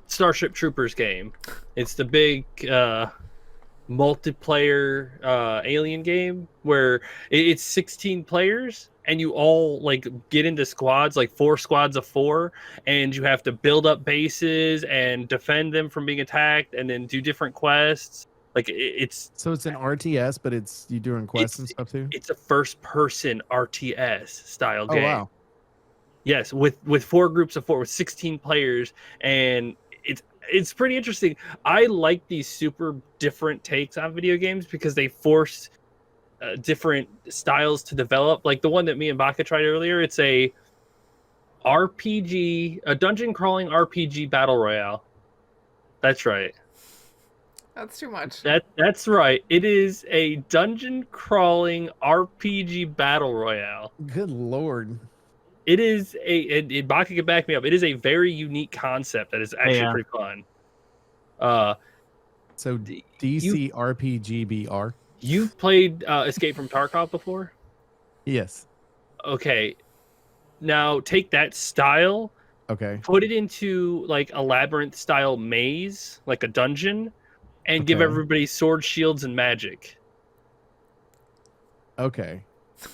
Starship Troopers game. It's the big multiplayer alien game where it's 16 players and you all like get into squads, like 4 squads of 4, and you have to build up bases and defend them from being attacked and then do different quests. Like it's an RTS, but it's you doing quests and stuff too. It's a first-person RTS style game. Oh wow! Yes, with 4 groups of 4, with 16 players, and it's pretty interesting. I like these super different takes on video games because they force different styles to develop. Like the one that me and Baka tried earlier, it's a RPG, a dungeon crawling RPG battle royale. That's right. That's too much. That's right. It is a dungeon crawling RPG battle royale. Good lord. It is Baka can back me up. It is a very unique concept that is actually pretty fun. So DC RPGBR. You've played Escape from Tarkov before? Yes. Okay. Now take that style. Okay. Put it into like a labyrinth style maze, like a dungeon, and give everybody swords, shields, and magic. Okay.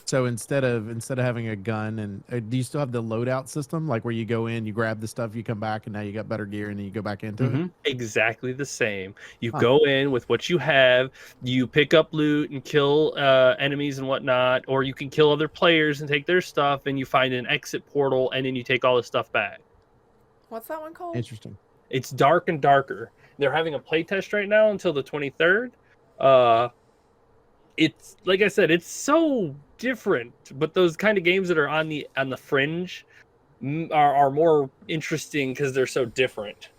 So instead of having a gun and do you still have the loadout system, like where you go in, you grab the stuff, you come back, and now you got better gear, and then you go back into it? Exactly the same. You go in with what you have, you pick up loot and kill enemies and whatnot, or you can kill other players and take their stuff, and you find an exit portal, and then you take all the stuff back. What's that one called? Interesting. It's Dark and Darker. They're having a playtest right now until the 23rd. It's like I said, it's so different, but those kind of games that are on the fringe are more interesting because they're so different.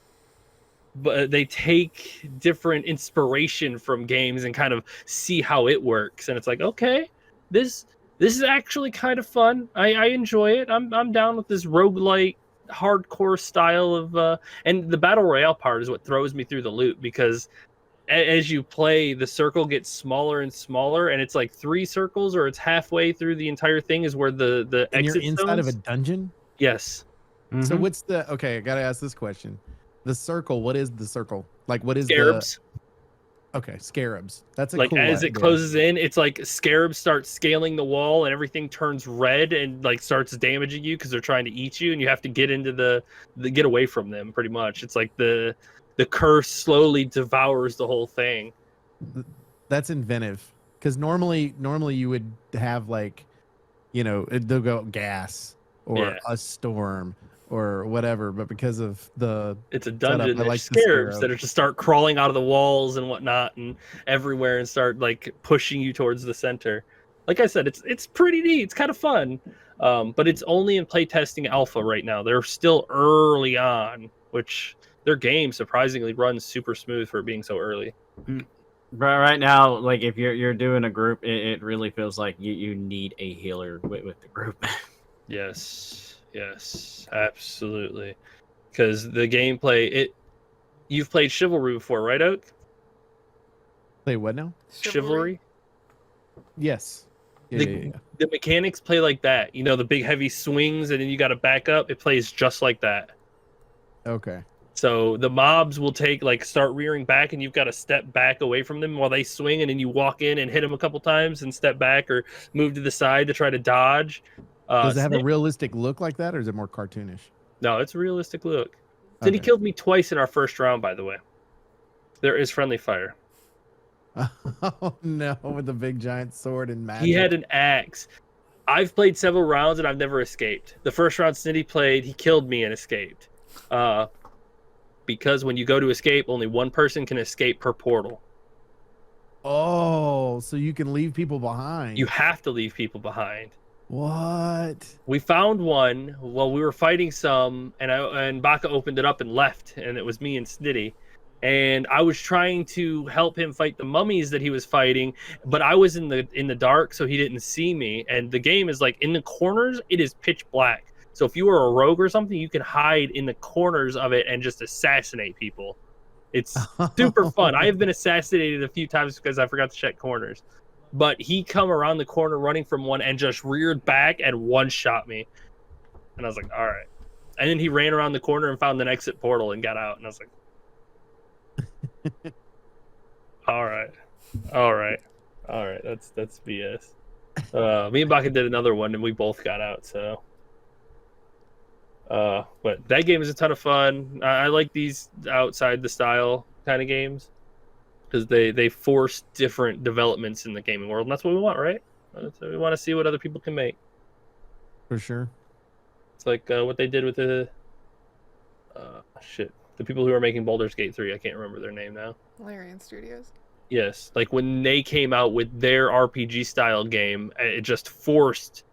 But they take different inspiration from games and kind of see how it works, and it's like, okay, this is actually kind of fun. I enjoy it. I'm down with this roguelite hardcore style of and the battle royale part is what throws me through the loop, because as you play, the circle gets smaller and smaller, and it's like 3 circles, or it's halfway through the entire thing is where the and exit you're inside zones. of a dungeon. Yes. So what's the I gotta ask this question. The circle, what is the circle? Like what is Scarabs. Okay, scarabs. That's a like cool as idea. it closes in, it's like scarabs start scaling the wall and everything turns red and like starts damaging you because they're trying to eat you, and you have to get into the get away from them. Pretty much, it's like the curse slowly devours the whole thing. That's inventive, because normally you would have like, they'll go gas or a storm or whatever, but because of it's a dungeon, setup, there's scarabs that are just start crawling out of the walls and whatnot and everywhere and start like pushing you towards the center. Like I said, it's pretty neat. It's kind of fun, but it's only in playtesting alpha right now. They're still early on, which their game surprisingly runs super smooth for being so early. Right now, like if you're doing a group, it really feels like you need a healer with the group. Yes, absolutely. Because the gameplay, you've played Chivalry before, right, Oak? Play what now? Chivalry? Yes. The mechanics play like that. You know, the big heavy swings, and then you got to back up. It plays just like that. Okay. So the mobs will start rearing back, and you've got to step back away from them while they swing, and then you walk in and hit them a couple times and step back or move to the side to try to dodge. Does it have a realistic look like that, or is it more cartoonish? No, it's a realistic look. Then he Okay. killed me twice in our first round, by the way. There is friendly fire. Oh no, with the big giant sword and magic. He had an axe. I've played several rounds and I've never escaped. The first round Snitty played, he killed me and escaped. Because when you go to escape, only one person can escape per portal. Oh, so you can leave people behind. You have to leave people behind. What? We found one while we were fighting some, and Baka opened it up and left, and it was me and Snitty. And I was trying to help him fight the mummies that he was fighting, but I was in the dark, so he didn't see me. And the game is like in the corners, it is pitch black. So if you were a rogue or something, you can hide in the corners of it and just assassinate people. It's super fun. I have been assassinated a few times because I forgot to check corners. But he come around the corner running from one and just reared back and one-shot me. And I was like, all right. And then he ran around the corner and found an exit portal and got out. And I was like, all right. That's BS. Me and Baka did another one and we both got out, so. But that game is a ton of fun. I like these outside the style kind of games because they force different developments in the gaming world, and that's what we want, right? So we want to see what other people can make. For sure. It's like what they did with the people who are making Baldur's Gate 3. I can't remember their name now. Larian Studios. Yes, like when they came out with their RPG style game, it just forced,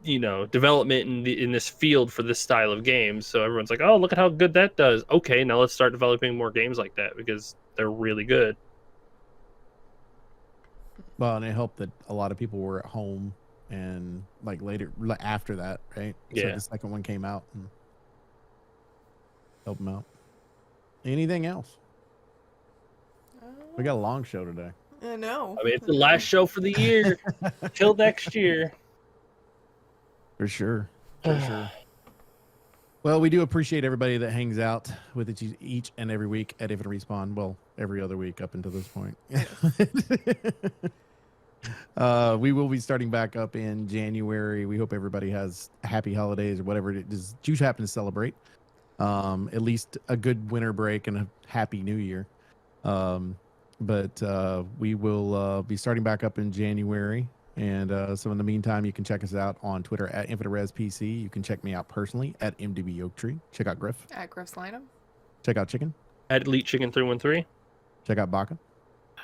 development in this field for this style of games. So everyone's like, oh, look at how good that does. Okay, now let's start developing more games like that because they're really good. Well, and it helped that a lot of people were at home and later, after that, right? So Yeah. the second one came out and helped them out. Anything else? We got a long show today. I know. I mean, it's the last show for the year. Till next year. For sure. For sure. Well, we do appreciate everybody that hangs out with each and every week at Infinite Respawn. Well, every other week up until this point. We will be starting back up in January. We hope everybody has happy holidays or whatever it is you happen to celebrate. At least a good winter break and a happy new year. But we will be starting back up in January. And so in the meantime, you can check us out on Twitter at InfiniteResPC. You can check me out personally at MDB Oaktree. Check out Griff. At Griff Slineham. Check out Chicken. At Elite Chicken 313. Check out Baka.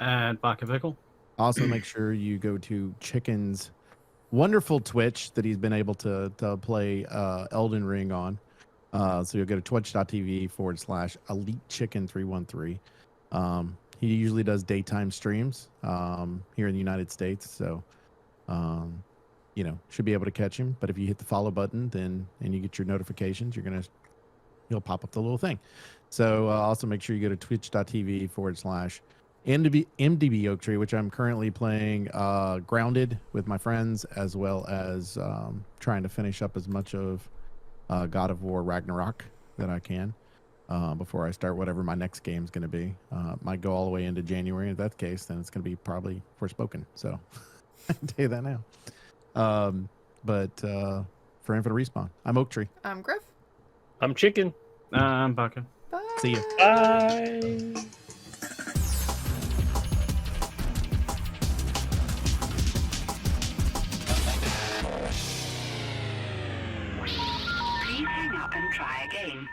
And Baka Pickle. Also, make sure you go to Chicken's wonderful Twitch that he's been able to play Elden Ring on. So you'll go to twitch.tv/Elite Chicken 313. He usually does daytime streams here in the United States. So, should be able to catch him. But if you hit the follow button, and you get your notifications, he'll pop up the little thing. So also make sure you go to twitch.tv/MDB Oaktree, which I'm currently playing Grounded with my friends, as well as trying to finish up as much of God of War Ragnarok that I can before I start whatever my next game is going to be. Might go all the way into January. In that case, then it's going to be probably Forspoken. So I can tell you that now. But for Infinite Respawn, I'm Oaktree. I'm Griff. I'm Chicken. I'm Baka. Bye. See ya. Bye. Please hang up and try again.